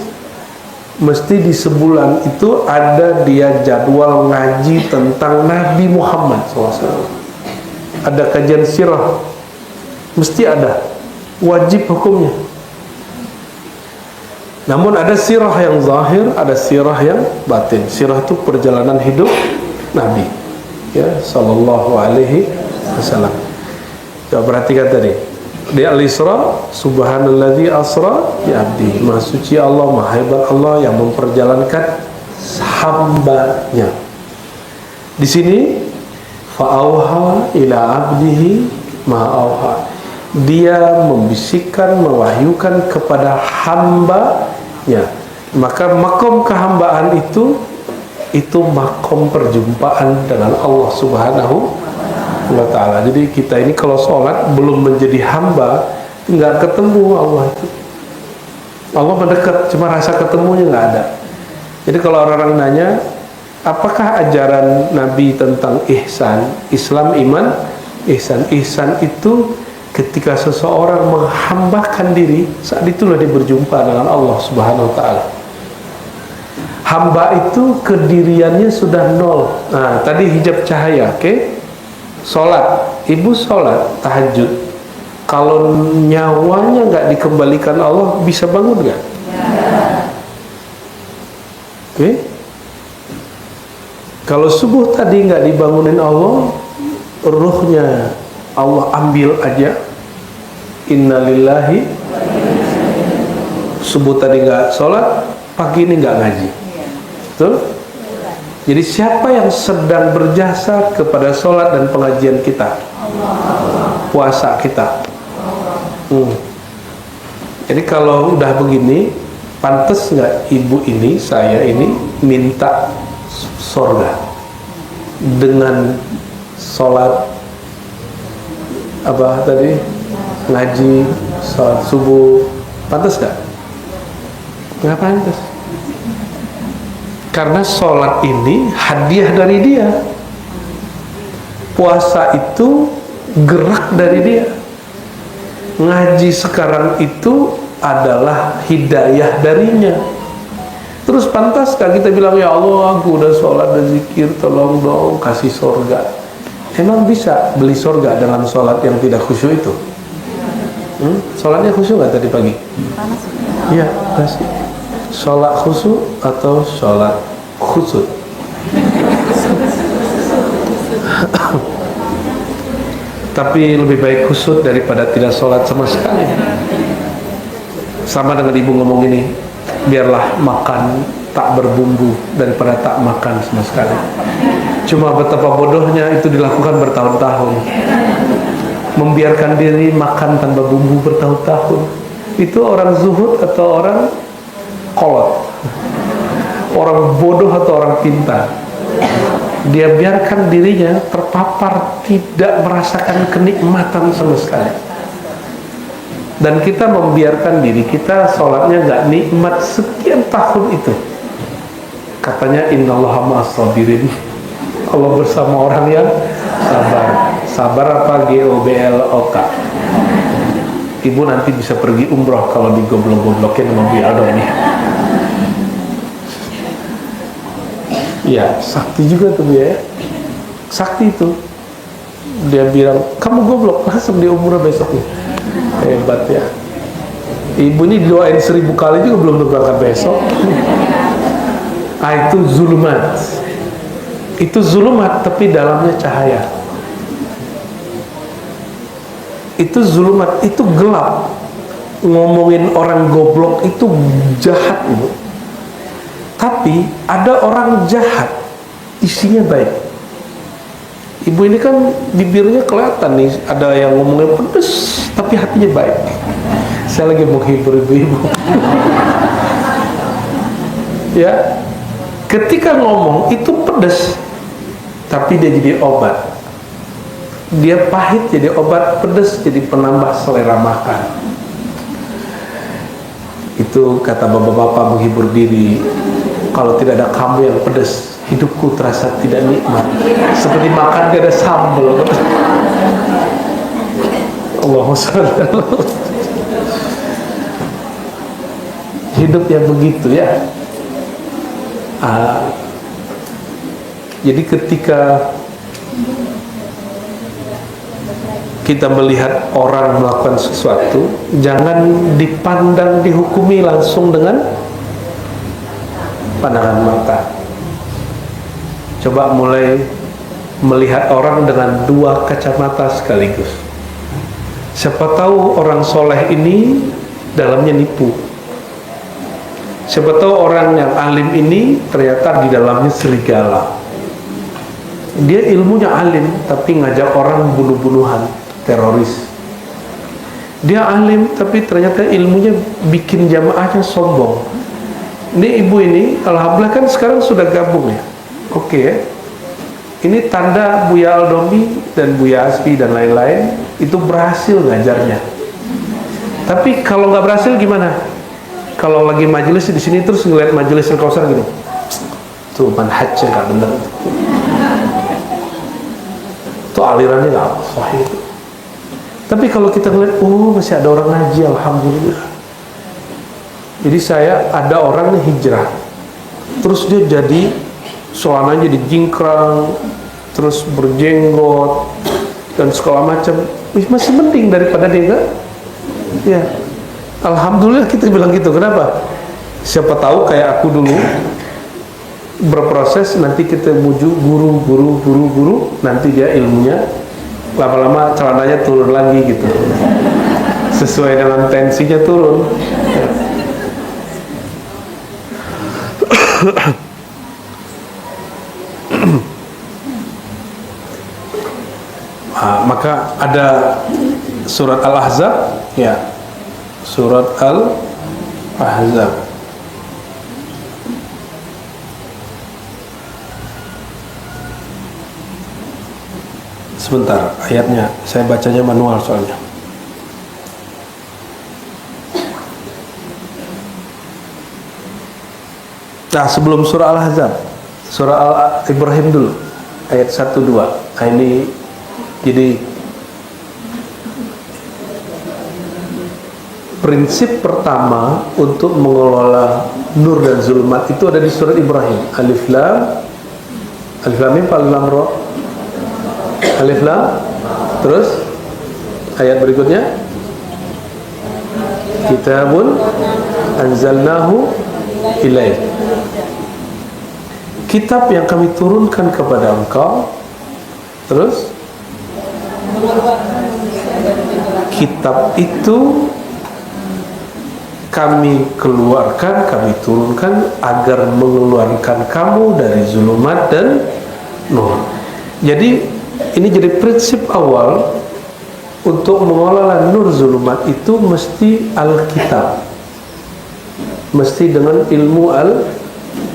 mesti di sebulan itu ada dia jadwal ngaji tentang Nabi Muhammad SAW. Ada kajian sirah, mesti ada, wajib hukumnya. Namun ada sirah yang zahir, ada sirah yang batin. Sirah itu perjalanan hidup Nabi, ya, sallallahu alaihi wasallam. Coba perhatikan tadi di Al-Isra, subhanalladzi asra bi abdi, maha suci Allah, maha hebat Allah yang memperjalankan hambanya. Di sini fa'auha ila abdihi ma auha, dia membisikkan, mewahyukan kepada hambanya. Maka makom kehambaan itu makom perjumpaan dengan Allah Subhanahu wa ta'ala. Jadi kita ini kalau sholat belum menjadi hamba, nggak ketemu Allah itu. Allah mendekat, cuma rasa ketemunya nggak ada. Jadi kalau orang-orang nanya, apakah ajaran Nabi tentang ihsan, Islam, iman, ihsan? Ihsan itu ketika seseorang menghambakan diri, saat itulah dia berjumpa dengan Allah Subhanahu wa ta'ala. Hamba itu kediriannya sudah nol. Nah, tadi hijab cahaya, oke? Sholat, ibu sholat tahajud, kalau nyawanya nggak dikembalikan Allah, bisa bangun nggak? Oke? Kalau subuh tadi nggak dibangunin Allah, ruhnya Allah ambil aja. Innalillahi. Subuh tadi nggak sholat, pagi ini nggak ngaji. Betul? Jadi siapa yang sedang berjasa kepada sholat dan pengajian kita? Puasa kita. Jadi kalau udah begini, pantas nggak ibu ini, saya ini minta sorga dengan sholat apa tadi, ngaji, sholat subuh, pantas nggak? Nggak pantas. Karena sholat ini hadiah dari dia, puasa itu gerak dari dia, ngaji sekarang itu adalah hidayah darinya. Terus pantaskah kita bilang, ya Allah aku udah sholat dan zikir, tolong dong kasih sorga? Emang bisa beli sorga dengan sholat yang tidak khusyuk itu? Sholatnya khusyuk nggak tadi pagi? Iya, kasih. Sholat khusyuk atau sholat khusyuk? Tapi lebih baik khusyuk daripada tidak sholat sama sekali. Sama dengan ibu ngomong ini, biarlah makan tak berbumbu daripada tak makan sama sekali. Cuma betapa bodohnya itu dilakukan bertahun-tahun. Membiarkan diri makan tanpa bumbu bertahun-tahun. Itu orang zuhud atau orang kolot? Orang bodoh atau orang pintar? Dia biarkan dirinya terpapar, tidak merasakan kenikmatan sama sekali. Dan kita membiarkan diri kita sholatnya gak nikmat sekian tahun itu. Katanya innallaha ma'as sabirin, Allah bersama orang yang sabar. Sabar apa? GOBLOK. Ibu nanti bisa pergi umroh kalau digoblok-goblokin sama Bu Aldo ini. Ya, sakti juga tuh dia ya. Sakti itu. Dia bilang, kamu goblok, langsung di umroh besoknya. Hebat ya. Ibu ini doain 1000 kali juga belum berangkat besok. Itu zulumat. Itu zulumat tapi dalamnya cahaya. Itu zulumat, itu gelap. Ngomongin orang goblok itu jahat, Ibu. Tapi ada orang jahat, isinya baik. Ibu ini kan bibirnya kelihatan nih, ada yang ngomongnya pedes, tapi hatinya baik. Saya lagi menghibur ibu-ibu. Ya, ketika ngomong itu pedes, tapi dia jadi obat. Dia pahit jadi obat, pedes jadi penambah selera makan. Itu kata bapak-bapak menghibur diri. Kalau tidak ada kamu yang pedes, hidupku terasa tidak nikmat, seperti makan gak ada sambal. Allahumma sholli ala Muhammad. Hidup yang begitu ya. Jadi ketika kita melihat orang melakukan sesuatu, jangan dipandang, dihukumi langsung dengan pandangan mata. Coba mulai melihat orang dengan 2 kacamata sekaligus. Siapa tahu orang soleh ini dalamnya nipu. Siapa tahu orang yang alim ini ternyata di dalamnya serigala. Dia ilmunya alim tapi ngajak orang bunuh-bunuhan, teroris. Dia alim tapi ternyata ilmunya bikin jamaahnya sombong. Ini ibu ini alhamdulillah kan sekarang sudah gabung ya. Oke ya. Ini tanda Buya Aldomi dan Buya Asfi dan lain-lain itu berhasil ngajarnya. Tapi kalau nggak berhasil gimana? Kalau lagi majelis di sini terus ngeliat majelis yang Kausar gini, tuh manhajnya nggak bener, tuh alirannya nggak sahih. Tapi kalau kita ngeliat, oh masih ada orang ngaji, alhamdulillah. Jadi ada orang nih hijrah, terus dia jadi soalnya jadi jingkrang, terus berjenggot dan segala macam, masih mending daripada dia enggak. Ya, alhamdulillah kita bilang gitu. Kenapa? Siapa tahu kayak aku dulu berproses, nanti kita muju guru, nanti dia ilmunya lama-lama celananya turun lagi gitu, sesuai dengan tensinya turun. Maka ada surat Al-Ahzab ya, surat Al-Ahzab sebentar, ayatnya saya bacanya manual soalnya. Nah, sebelum surah Al-Ahzab, surah Al-Ibrahim dulu, ayat 1-2. Nah, ini jadi prinsip pertama untuk mengelola nur dan zulmat itu ada di surat Ibrahim. Alif Lam Mim, Alif Lam Ra. Alif Lam, terus ayat berikutnya, Kitabun anzalnahu ilaik, kitab yang kami turunkan kepada engkau. Terus kitab itu kami keluarkan, kami turunkan agar mengeluarkan kamu dari zulumat dan nur. Jadi ini jadi prinsip awal untuk mengelola nur zulumat itu mesti Alkitab, mesti dengan ilmu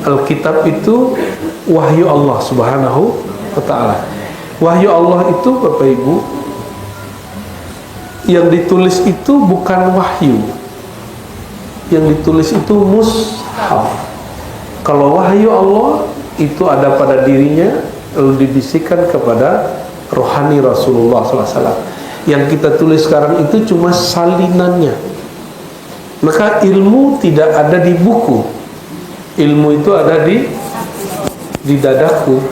Alkitab itu wahyu Allah Subhanahu wa ta'ala. Wahyu Allah itu Bapak Ibu, yang ditulis itu bukan wahyu, yang ditulis itu mushaf. Kalau wahyu Allah itu ada pada dirinya lalu dibisikkan kepada rohani Rasulullah SAW. Yang kita tulis sekarang itu cuma salinannya. Maka ilmu tidak ada di buku, ilmu itu ada di dadaku.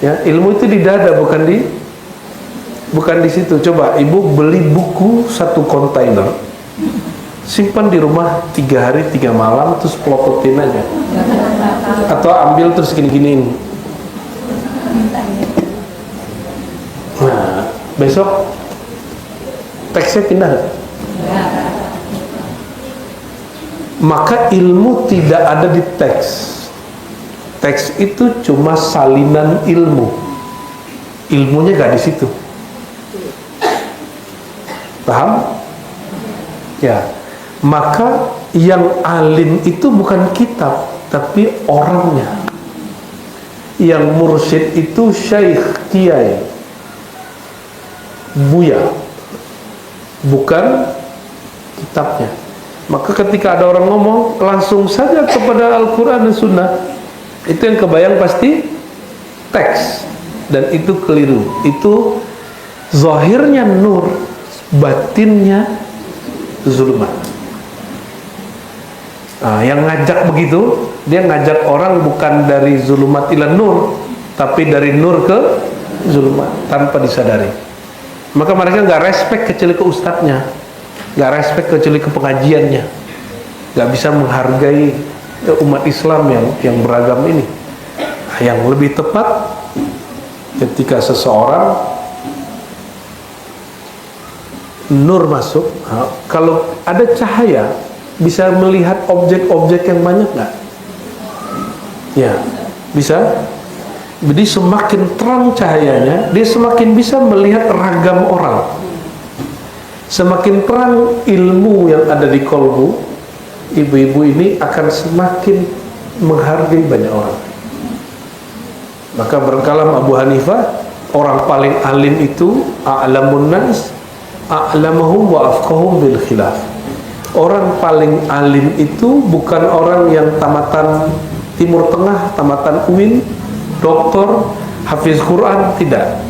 Ya, ilmu itu di dada, bukan di situ. Coba ibu beli buku 1 kontainer, simpan di rumah 3 hari 3 malam, terus pelototin aja. Atau ambil terus gini-giniin. Nah, besok teksnya pindah gak? Maka ilmu tidak ada di teks. Teks itu cuma salinan ilmu. Ilmunya gak di situ. Paham? Ya. Maka yang alim itu bukan kitab, tapi orangnya. Yang mursyid itu syekh, kiai, buya, bukan kitabnya. Maka ketika ada orang ngomong langsung saja kepada Al-Quran dan Sunnah, itu yang kebayang pasti teks, dan itu keliru. Itu zahirnya nur, batinnya zulumat. Nah, yang ngajak begitu, dia ngajak orang bukan dari zulumat ila nur, tapi dari nur ke zulumat tanpa disadari. Maka mereka nggak respect kecuali ke ustadznya, nggak respect kecuali ke pengajiannya, nggak bisa menghargai umat Islam yang beragam ini. Yang lebih tepat ketika seseorang nur masuk, kalau ada cahaya bisa melihat objek-objek yang banyak nggak? Ya, bisa. Jadi semakin terang cahayanya, dia semakin bisa melihat ragam orang. Semakin terang ilmu yang ada di kolbu, ibu-ibu ini akan semakin menghargai banyak orang. Maka berkalam Abu Hanifah, orang paling alim itu a'lamun nas, a'lamuhum wa afqahum bil khilaf. Orang paling alim itu bukan orang yang tamatan Timur Tengah, tamatan UIN, doktor, hafiz Quran, tidak.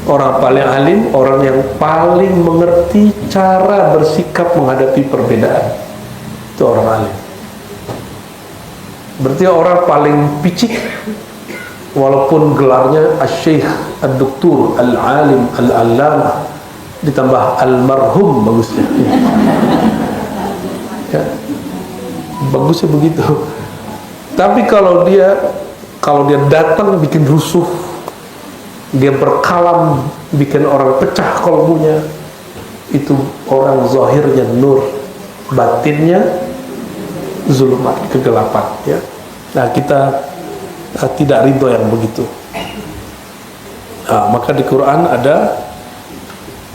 Orang paling alim, orang yang paling mengerti cara bersikap menghadapi perbedaan. Itu orang alim. Berarti orang paling picik, walaupun gelarnya Asy-Syaikh, Ad-Doktor, Al-Alim, Al-Allamah, ditambah Al-Marhum, bagusnya. Ya, bagusnya begitu. Tapi kalau dia datang bikin rusuh, dia berkalam bikin orang pecah kolbunya, itu orang zahirnya nur, batinnya zulumat, kegelapan. Ya. Nah, kita tidak ridho yang begitu. Nah, maka di Quran ada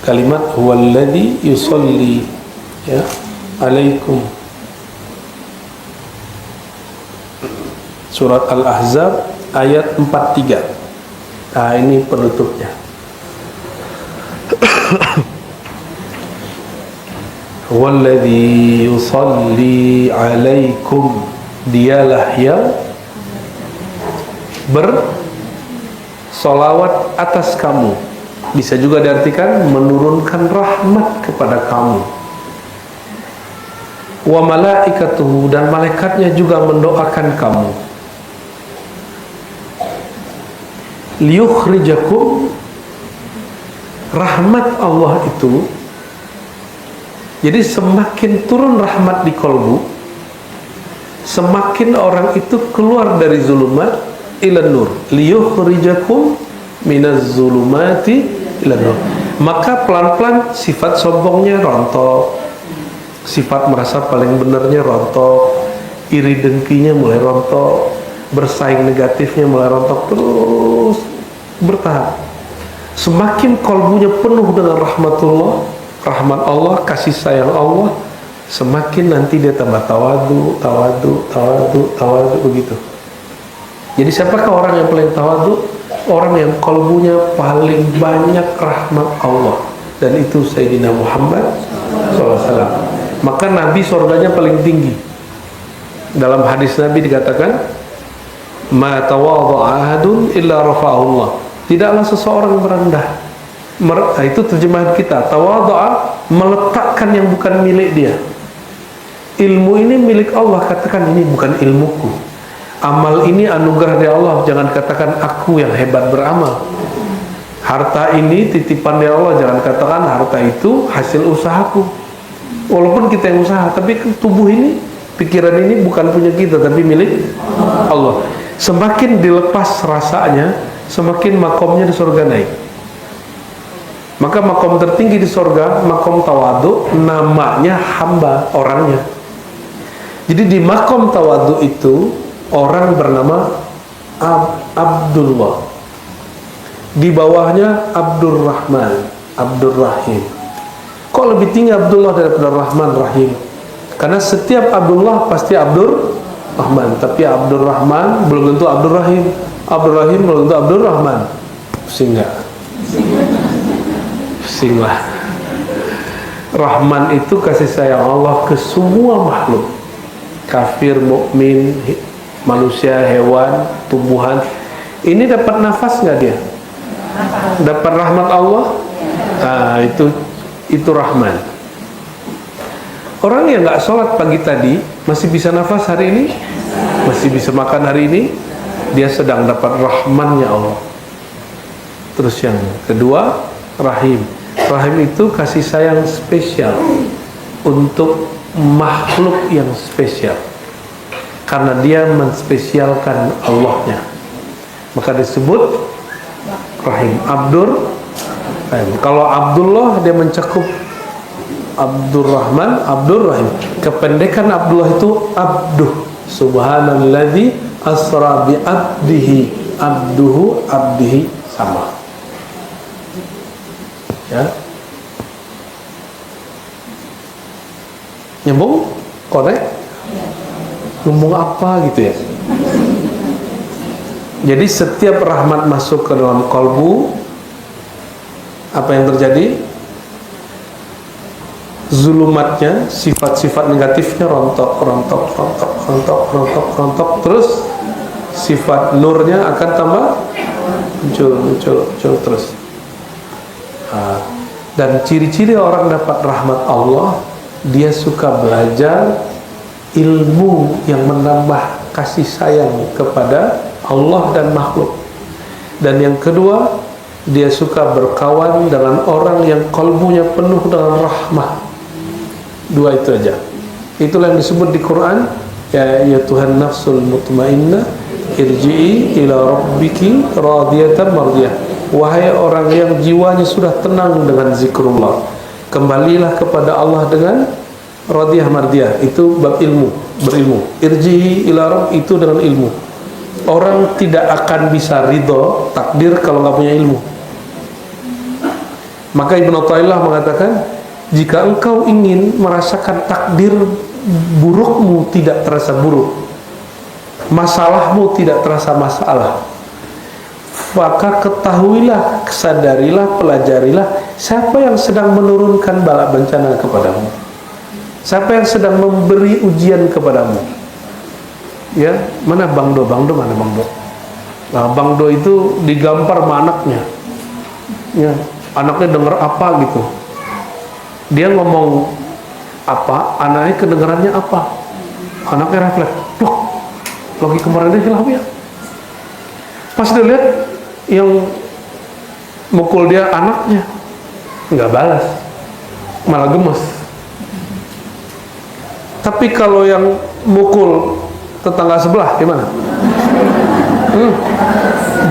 kalimat huwallazi yusolli, ya, alaikum. Surat Al-Ahzab ayat 43. Nah, ini penutupnya. Walladzi yusalli alaikum, dialah yang bersolawat atas kamu. Bisa juga diartikan menurunkan rahmat kepada kamu. Wa malaikatuhu, dan malaikatnya juga mendoakan kamu. Liyukhrijakum, rahmat Allah itu, jadi semakin turun rahmat di kolbu, semakin orang itu keluar dari zulumat ila nur. Liyukhrijakum minaz zulumati ila nur. Maka pelan-pelan sifat sombongnya rontok, Sifat merasa paling benernya rontok, iri dengkinya mulai rontok, bersaing negatifnya mulai rontok, terus bertahap. Semakin kalbunya penuh dengan rahmatullah, rahmat Allah, kasih sayang Allah, semakin nanti dia tambah tawadu begitu. Jadi siapakah orang yang paling tawadu? Orang yang kalbunya paling banyak rahmat Allah, dan itu Sayyidina Muhammad SAW. Maka Nabi surganya paling tinggi. Dalam hadis Nabi dikatakan, ma tawadha'a ahadun illa rafa'ahullah. Tidaklah seseorang merendah. Itu terjemahan kita. Tawadha'a, meletakkan yang bukan milik dia. Ilmu ini milik Allah, katakan ini bukan ilmuku. Amal ini anugerah dari Allah, jangan katakan aku yang hebat beramal. Harta ini titipan dari Allah, jangan katakan harta itu hasil usahaku. Walaupun kita yang usaha, tapi tubuh ini, pikiran ini bukan punya kita, tapi milik Allah. Semakin dilepas rasanya, semakin makomnya di surga naik. Maka makom tertinggi di surga, makom tawadu, namanya hamba, orangnya. Jadi di makom tawadu itu, orang bernama Abdullah. Di bawahnya Abdurrahman, Abdurrahim. Kok lebih tinggi Abdullah daripada Rahman Rahim? Karena setiap Abdullah pasti Abdurrahman, tapi Abdurrahman belum tentu Abdurrahim, Abdurrahim belum tentu Abdurrahman. Pusing nggak? Pusing lah. Rahman itu kasih sayang Allah ke semua makhluk, kafir, mukmin, manusia, hewan, tumbuhan. Ini dapat nafas nggak dia? Dapat rahmat Allah. Nah, itu Rahman. Orang yang nggak sholat pagi tadi masih bisa nafas hari ini, masih bisa makan hari ini, dia sedang dapat rahmannya Allah. Terus yang kedua, Rahim. Rahim itu kasih sayang spesial untuk makhluk yang spesial, karena dia menspesialkan Allahnya, maka disebut Rahim. Abdur Rahim. Kalau Abdullah dia mencakup Abdurrahman, Abdurrahim. Kependekan Abdullah itu Abduh. Subhanalladzi asra bi abdihi. Abduhu, abdihi sama. Ya. Nyambung? Korek? Ngomong apa gitu ya? Jadi setiap rahmat masuk ke dalam kalbu, apa yang terjadi? Zulumatnya, sifat-sifat negatifnya rontok. Terus sifat nurnya akan tambah muncul terus. Dan ciri-ciri orang dapat rahmat Allah, dia suka belajar ilmu yang menambah kasih sayang kepada Allah dan makhluk. Dan yang kedua, dia suka berkawan dengan orang yang kalbunya penuh dengan rahmah. Dua itu aja. Itulah yang disebut di Quran, ya Tuhan nafsul mutmainnah, irji'i ila rabbiki radiyatan mardiyah. Wahai orang yang jiwanya sudah tenang dengan zikrullah, kembalilah kepada Allah dengan radiyah mardiyah. Itu bab ilmu, berilmu. Irji'i ila rabb, itu dengan ilmu. Orang tidak akan bisa ridho takdir kalau nggak punya ilmu. Maka Ibnu Athaillah mengatakan, jika engkau ingin merasakan takdir burukmu tidak terasa buruk, masalahmu tidak terasa masalah, maka ketahuilah, kesadarilah, pelajarilah siapa yang sedang menurunkan bala bencana kepadamu, siapa yang sedang memberi ujian kepadamu. Ya, mana Bang Do? Mana Bang Do? Nah, Bang Do itu digampar sama anaknya. Ya, anaknya dengar apa gitu, dia ngomong apa, anaknya kedengarannya apa, anaknya refleks, loh, lagi kemarin dia hilang ya. Pas dia lihat yang mukul dia anaknya, nggak balas, malah gemes. Tapi kalau yang mukul tetangga sebelah gimana?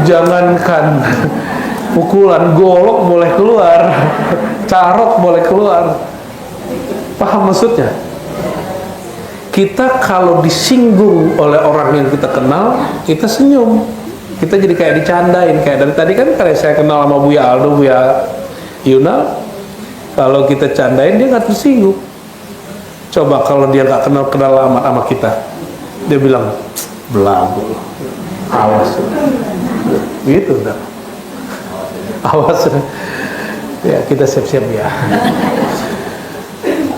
Jangankan pukulan, golok boleh keluar, carot boleh keluar. Paham maksudnya? Kita kalau disinggung oleh orang yang kita kenal, kita senyum. Kita jadi kayak dicandain. Kayak dari tadi kan kalau saya kenal sama Buya Aldo, Buya Yuna, kalau kita candain dia nggak tersinggung. Coba kalau dia nggak kenal amat sama kita, dia bilang belagu, awas, gitu enggak? Awas, ya kita siap-siap ya.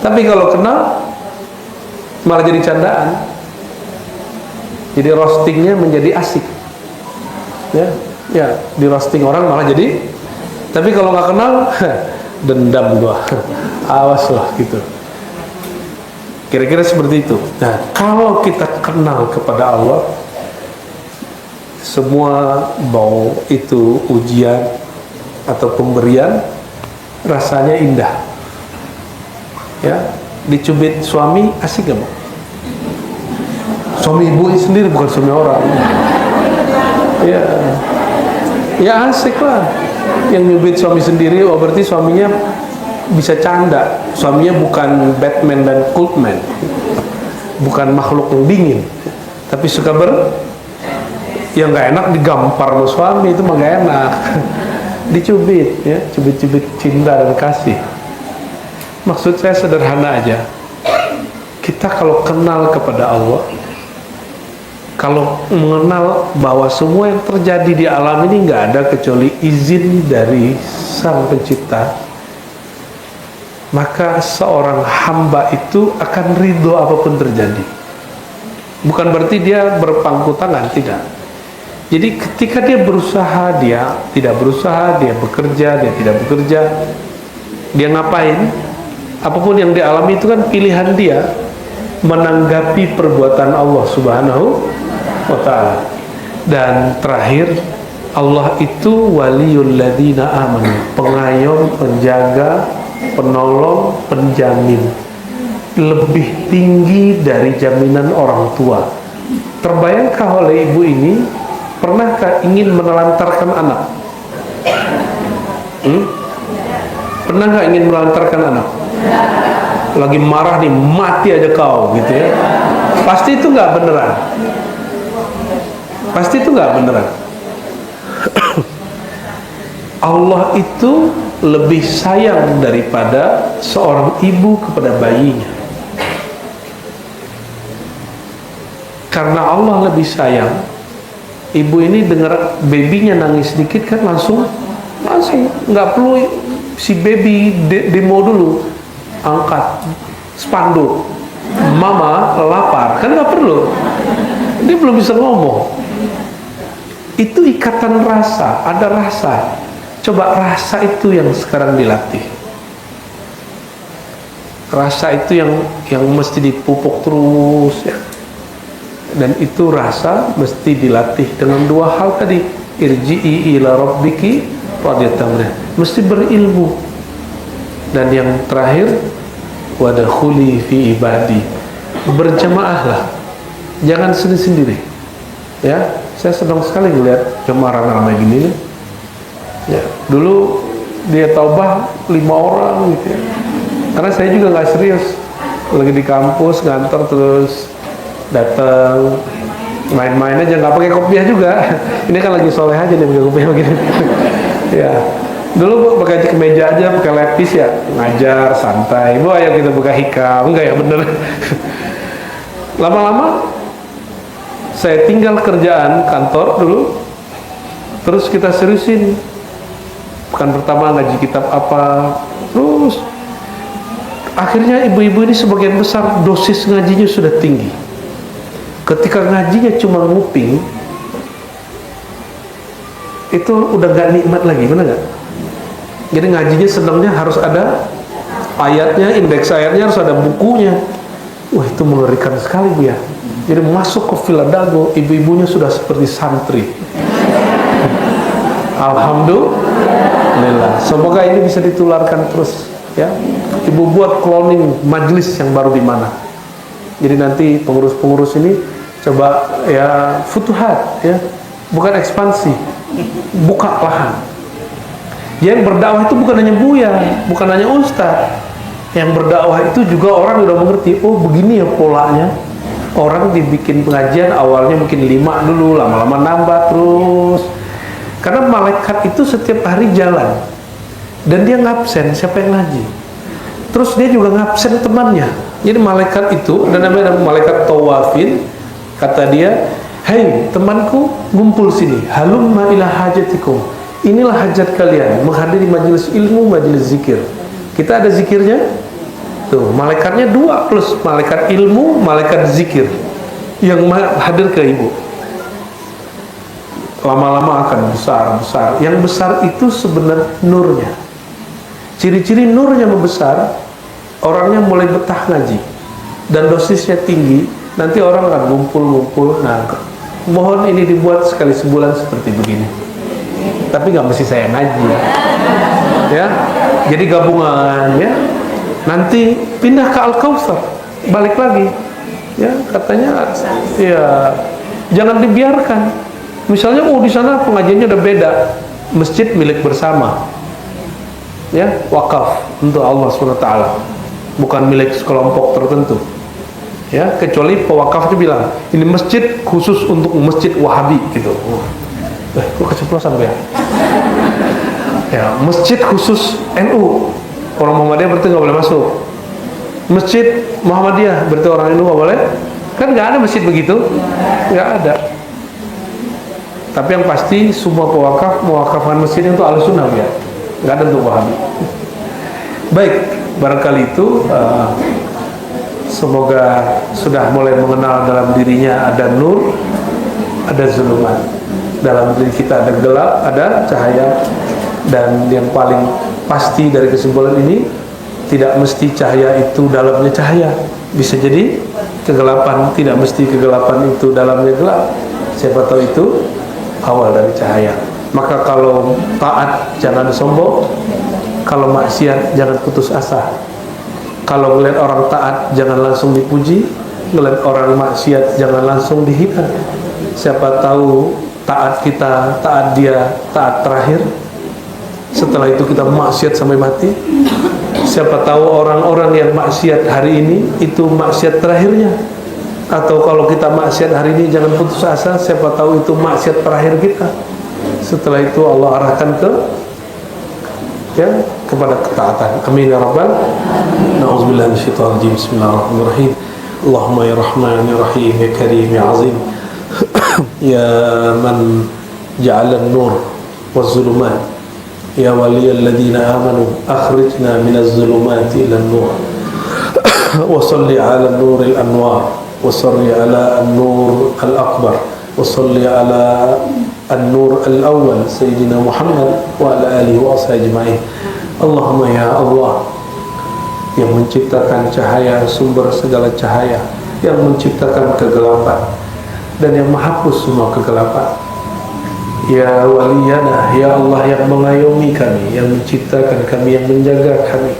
Tapi kalau kenal malah jadi candaan, jadi roastingnya menjadi asik, ya di roasting orang malah jadi. Tapi kalau nggak kenal, dendam gua, awas lah gitu. Kira-kira seperti itu. Nah, kalau kita kenal kepada Allah, semua mau itu ujian atau pemberian, rasanya indah. Ya, dicubit suami asik gak, Bu? Suami ibu sendiri, bukan suami orang. Ya asik lah. Yang nyubit suami sendiri, oh berarti suaminya bisa canda. Suaminya bukan Batman dan Kultman, bukan makhluk yang dingin, tapi suka yang nggak enak digampar sama suami, itu mah nggak enak. Dicubit, ya, cubit-cubit cinta dan kasih. Maksud saya sederhana aja. Kita kalau kenal kepada Allah, kalau mengenal bahwa semua yang terjadi di alam ini nggak ada kecuali izin dari Sang Pencipta, maka seorang hamba itu akan ridho apapun terjadi. Bukan berarti dia berpangku tangan, tidak. Jadi ketika dia berusaha, dia tidak berusaha, dia bekerja, dia tidak bekerja, dia ngapain, apapun yang dialami itu kan pilihan dia menanggapi perbuatan Allah Subhanahu wa ta'ala. Dan terakhir, Allah itu waliyul ladzina amanu, pengayom, penjaga, penolong, penjamin, lebih tinggi dari jaminan orang tua. Terbayangkah oleh ibu ini, pernahkah ingin menelantarkan anak? Pernah nggak ingin menelantarkan anak? Lagi marah nih, mati aja kau, gitu ya. Pasti itu nggak beneran. Pasti itu nggak beneran. Allah itu lebih sayang daripada seorang ibu kepada bayinya. Karena Allah lebih sayang, ibu ini dengar babynya nangis sedikit kan langsung nggak perlu si baby demo dulu, angkat spanduk, mama lapar, kan nggak perlu, dia belum bisa ngomong. Itu ikatan rasa, ada rasa. Coba rasa itu yang sekarang dilatih. Rasa itu yang mesti dipupuk terus, ya. Dan itu rasa mesti dilatih dengan dua hal tadi. Irji'i ila rabbiki radiyatan, mesti berilmu. Dan yang terakhir, wadkhuli fi ibadi, berjamaahlah, jangan sendiri-sendiri. Ya, saya senang sekali melihat jemaah ramai gini nih. Ya, dulu dia taubah 5 orang gitu ya. Karena saya juga nggak serius, lagi di kampus ngantor terus datang main-main aja, nggak pakai kopiah juga. Ini kan lagi soleh aja nih pakai kopiah begini. Ya, dulu pakai kemeja aja, pakai lepis ya, ngajar santai. Bu, ayo kita buka hikam, enggak ya bener. Lama-lama saya tinggal kerjaan kantor dulu, terus kita seriusin. Pekan pertama ngaji kitab apa, terus akhirnya ibu-ibu ini sebagian besar dosis ngajinya sudah tinggi. Ketika ngajinya cuma nguping, itu udah gak nikmat lagi, benar gak? Jadi ngajinya senangnya harus ada ayatnya, indeks ayatnya, harus ada bukunya. Wah, itu mengerikan sekali, Bu ya. Jadi masuk ke Villa Dago, ibu-ibunya sudah seperti santri. Alhamdulillah. Semoga ini bisa ditularkan terus, ya. Ibu buat cloning majelis yang baru di mana. Jadi nanti pengurus-pengurus ini coba ya futuhat, ya, bukan ekspansi, buka lahan. Yang berdakwah itu bukan hanya buya, bukan hanya ustaz, Yang berdakwah itu juga orang udah mengerti, oh begini ya polanya. Orang dibikin pengajian awalnya mungkin 5 dulu, lama-lama nambah terus. Karena malaikat itu setiap hari jalan dan dia ngabsen, siapa yang ngaji. Terus dia juga ngabsen temannya. Jadi malaikat itu, dan namanya malaikat tawafin, kata dia, hei temanku, ngumpul sini, halumma ila hajatikum. Inilah hajat kalian, menghadiri majelis ilmu, majelis zikir. Kita ada zikirnya. Tuh, malaikatnya 2 plus malaikat ilmu, malaikat zikir yang hadir ke ibu. Lama-lama akan besar. Yang besar itu sebenarnya nurnya. Ciri-ciri nurnya membesar, orangnya mulai betah ngaji dan dosisnya tinggi. Nanti orang akan ngumpul. Nah, mohon ini dibuat sekali sebulan seperti begini. Tapi nggak mesti saya ngaji, ya. Jadi gabungan, ya. Nanti pindah ke Al-Kautsar, balik lagi, ya katanya, ya jangan dibiarkan. Misalnya, di sana pengajiannya udah beda, masjid milik bersama, ya wakaf untuk Allah SWT, bukan milik sekelompok tertentu, ya kecuali pewakafnya bilang ini masjid khusus untuk masjid Wahabi gitu. Kok keceplosan ya? Ya masjid khusus NU. Orang Muhammadiyah berarti nggak boleh masuk. Masjid Muhammadiyah berarti orang NU nggak boleh. Kan nggak ada masjid begitu, nggak ada. Tapi yang pasti semua pewakaf mewakafkan masjid itu Ahlussunnah ya, nggak ada untuk Wahabi. Baik, barangkali itu semoga sudah mulai mengenal dalam dirinya ada nur, ada zulumat. Dalam diri kita ada gelap, ada cahaya. Dan yang paling pasti dari kesimpulan ini, tidak mesti cahaya itu dalamnya cahaya. Bisa jadi kegelapan, tidak mesti kegelapan itu dalamnya gelap. Siapa tahu itu awal dari cahaya. Maka kalau taat jangan sombong, kalau maksiat jangan putus asa. Kalau melihat orang taat jangan langsung dipuji, melihat orang maksiat jangan langsung dihina. Siapa tahu taat kita, taat dia, taat terakhir. Setelah itu kita maksiat sampai mati. Siapa tahu orang-orang yang maksiat hari ini itu maksiat terakhirnya. Atau kalau kita maksiat hari ini jangan putus asa, siapa tahu itu maksiat terakhir kita. Setelah itu Allah arahkan kepada ketaatan. Amin ya rabbal. Na'udzubillahi minasyaitonir rajim. Bismillahirrahmanirrahim. Allahumma ya Rahman ya Rahim ya Karim ya Azim. Ya man ja'ala an-nur waz-zulumat. Ya waliyalladzina amanu akhrijna minaz zulumati ilan nur. Wa salli ala nuril anwar, wa salli ala an-nur al-akbar, wa salli ala an-nur al-awwal sayyidina Muhammad wa ala alihi wa ashabihi ajma'in. Allahumma ya Allah, yang menciptakan cahaya, sumber segala cahaya, yang menciptakan kegelapan dan yang menghapus semua kegelapan. Ya waliyana, ya Allah yang mengayomi kami, yang menciptakan kami, yang menjaga kami.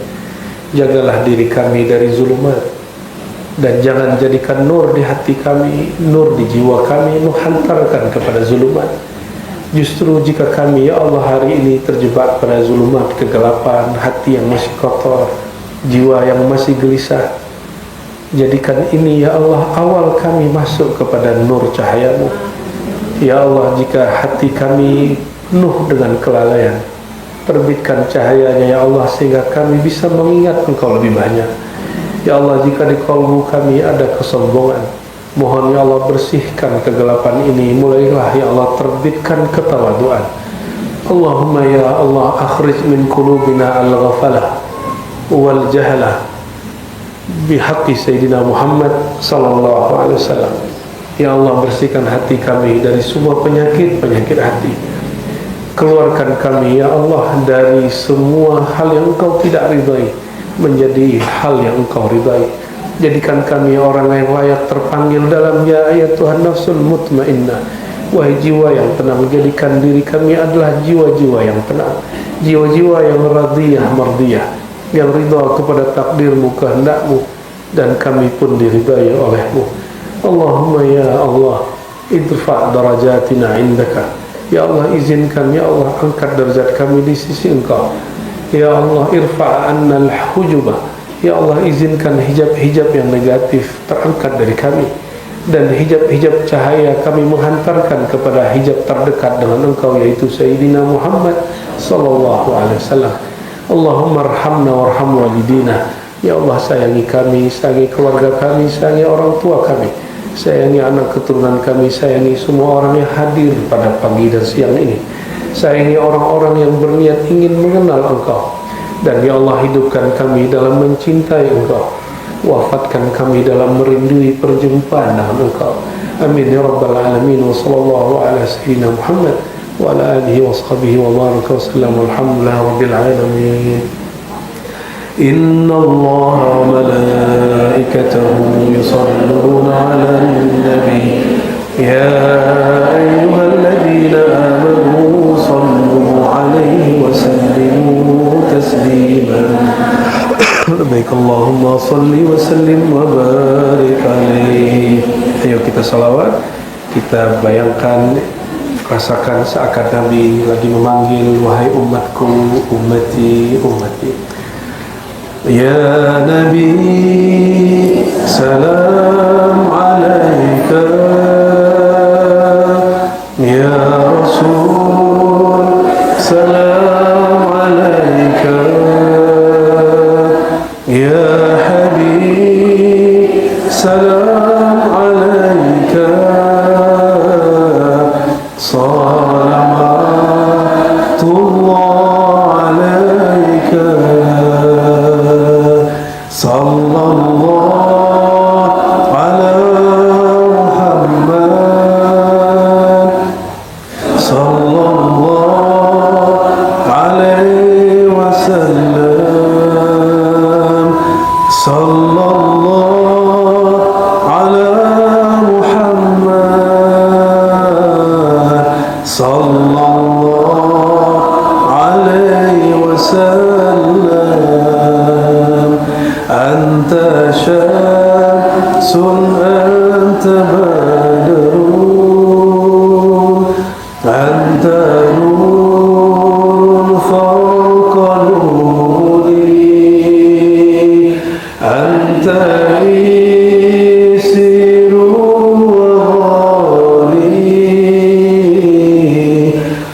Jagalah diri kami dari zulumat, dan jangan jadikan nur di hati kami, nur di jiwa kami, nur hantarkan kepada zulumat. Justru jika kami ya Allah hari ini terjebak pada zulumat, kegelapan, hati yang masih kotor, jiwa yang masih gelisah, jadikan ini ya Allah awal kami masuk kepada nur cahayamu. Ya Allah, jika hati kami penuh dengan kelalaian, terbitkan cahayanya ya Allah sehingga kami bisa mengingat Engkau lebih banyak. Ya Allah, jika di kalbu kami ada kesombongan, mohon ya Allah bersihkan kegelapan ini. Mulailah ya Allah terbitkan ketawaduan. Allahumma ya Allah akhrij min qulubina al-ghafalah wal jahalah bihaqqi Sayyidina Muhammad sallallahu alaihi wasallam. Ya Allah, bersihkan hati kami dari semua penyakit hati. Keluarkan kami ya Allah dari semua hal yang Engkau tidak ridai menjadi hal yang Engkau ridai. Jadikan kami orang yang layak terpanggil dalam ya Tuhan nafsul mutmainnah. Wahai jiwa yang tenang, jadikan diri kami adalah jiwa-jiwa yang tenang, jiwa-jiwa yang radiyah mardiyah, yang ridha kepada takdirmu, kehendakmu, dan kami pun diridai olehmu. Allahumma ya Allah idfa' darajatina indaka. Ya Allah, izinkan ya Allah angkat derajat kami di sisi Engkau. Ya Allah irfa' anna al-hujuba. Ya Allah, izinkan hijab-hijab yang negatif terangkat dari kami, dan hijab-hijab cahaya kami menghantarkan kepada hijab terdekat dengan Engkau, yaitu Sayyidina Muhammad sallallahu alaihi wasallam. Allahumma arhamna warham walidina. Ya Allah, sayangi kami, sayangi keluarga kami, sayangi orang tua kami, sayangi anak keturunan kami, sayangi semua orang yang hadir pada pagi dan siang ini, sayangi orang-orang yang berniat ingin mengenal Engkau. Dan ya Allah, hidupkan kami dalam mencintai Engkau, wafatkan kami dalam merindui perjumpaan dengan Engkau. Amin ya rabbal alamin. Wa sallallahu ala sayyidina Muhammad wa ala alihi wa sahbihi wa baraka wa sallam. Alhamdulillah rabbil alamin. Inna Allah wa malaikatahu yusalluna ala nabi. Ya ayyuhalladzina amanu sallu alaihi wa sallimu taslima. Baik, Allahumma salli wa sallim wa barik alaihi. Ayo kita salawat, kita bayangkan, rasakan seakan Nabi lagi memanggil, wahai umatku, ummati, ummati. Ya Nabi, salam alaika. Ya Rasul, salam alaika. Ya Habib, salam alaika. Salamatullah alaika. Sallallahu ala Muhammad. Sallallahu alaihi wasallam. Sallallahu ala Muhammad. Sallallahu alaihi wasallam. Anta syamsun, anta badrun, anta nurun fawqa nuri, anta isirun wa ghali,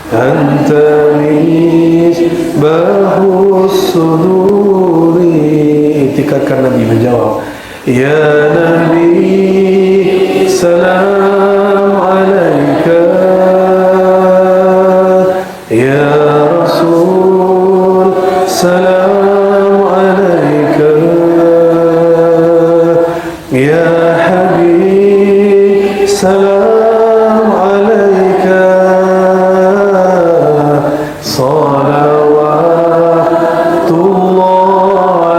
anta misbahus suduri. Tikatkan Nabi menjawab, ya Nabi, salam alaika. Ya Rasul, salam alaika. Ya Habib, salam alaika. Salawatullah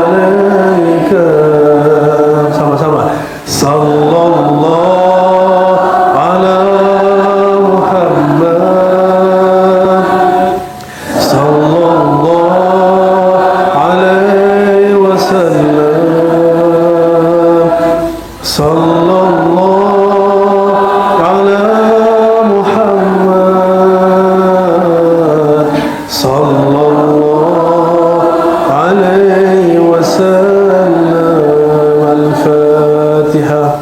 alaika. Sama-sama. Sallallahu ala Muhammad. Sallallahu alaihi wasallam. Sallallahu ala Muhammad. Sallallahu alaihi wasallam. Al-Fatihah.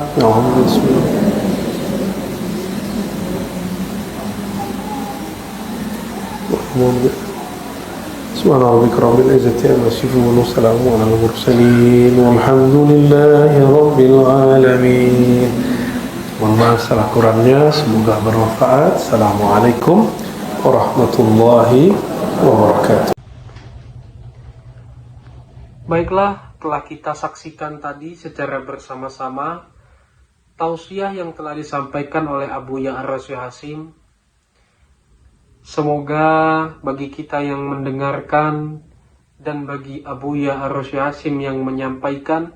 Subhana rabbika rabbil izzati amma yasifun wa salamun alal mursalin walhamdulillahi rabbil alamin. Mohon maaf salah kurangnya, semoga bermanfaat. Assalamualaikum warahmatullahi wabarakatuh. Baiklah, telah kita saksikan tadi secara bersama-sama tausiah yang telah disampaikan oleh Abu Ya'ra Syekh Hasim. Semoga bagi kita yang mendengarkan dan bagi Abu Ya'ra Syekh Hasim yang menyampaikan,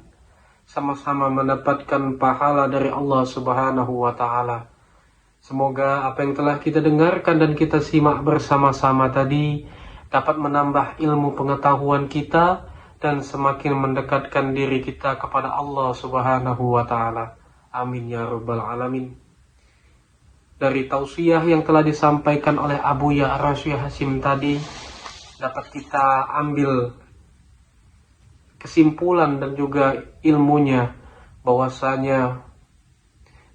sama-sama mendapatkan pahala dari Allah Subhanahu wa Ta'ala. Semoga apa yang telah kita dengarkan dan kita simak bersama-sama tadi dapat menambah ilmu pengetahuan kita dan semakin mendekatkan diri kita kepada Allah Subhanahu wa Ta'ala. Amin ya rabbal alamin. Dari tausiah yang telah disampaikan oleh Abu Ya'ra Syekh Hasim tadi, dapat kita ambil kesimpulan dan juga ilmunya bahwasanya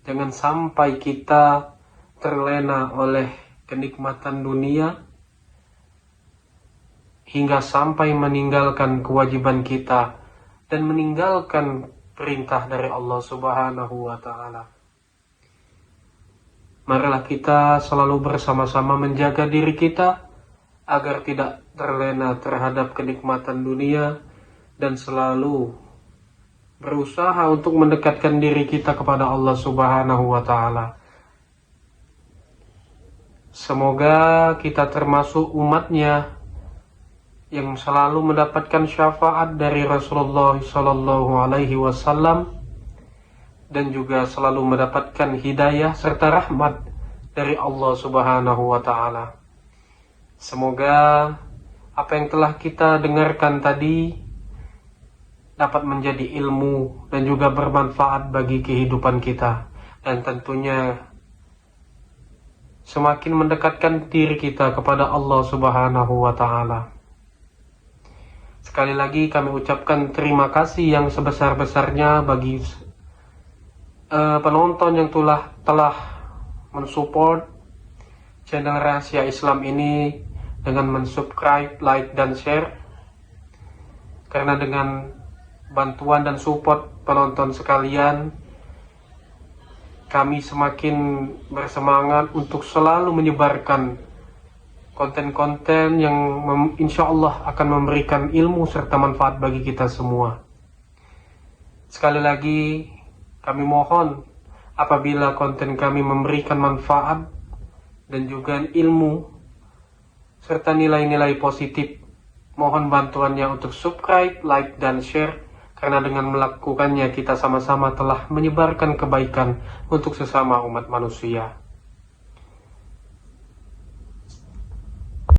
jangan sampai kita terlena oleh kenikmatan dunia hingga sampai meninggalkan kewajiban kita dan meninggalkan perintah dari Allah Subhanahu wa Ta'ala. Marilah kita selalu bersama-sama menjaga diri kita agar tidak terlena terhadap kenikmatan dunia dan selalu berusaha untuk mendekatkan diri kita kepada Allah Subhanahu wa Ta'ala. Semoga kita termasuk umatnya yang selalu mendapatkan syafaat dari Rasulullah Sallallahu Alaihi Wasallam dan juga selalu mendapatkan hidayah serta rahmat dari Allah Subhanahu wa Ta'ala. Semoga apa yang telah kita dengarkan tadi dapat menjadi ilmu dan juga bermanfaat bagi kehidupan kita, dan tentunya semakin mendekatkan diri kita kepada Allah Subhanahu wa Ta'ala. Sekali lagi kami ucapkan terima kasih yang sebesar-besarnya bagi penonton yang telah mensupport channel Rahasia Islam ini dengan mensubscribe, like, dan share. Karena dengan bantuan dan support penonton sekalian, kami semakin bersemangat untuk selalu menyebarkan konten-konten yang insya Allah akan memberikan ilmu serta manfaat bagi kita semua. Sekali lagi kami mohon apabila konten kami memberikan manfaat dan juga ilmu serta nilai-nilai positif, mohon bantuannya untuk subscribe, like, dan share, karena dengan melakukannya kita sama-sama telah menyebarkan kebaikan untuk sesama umat manusia.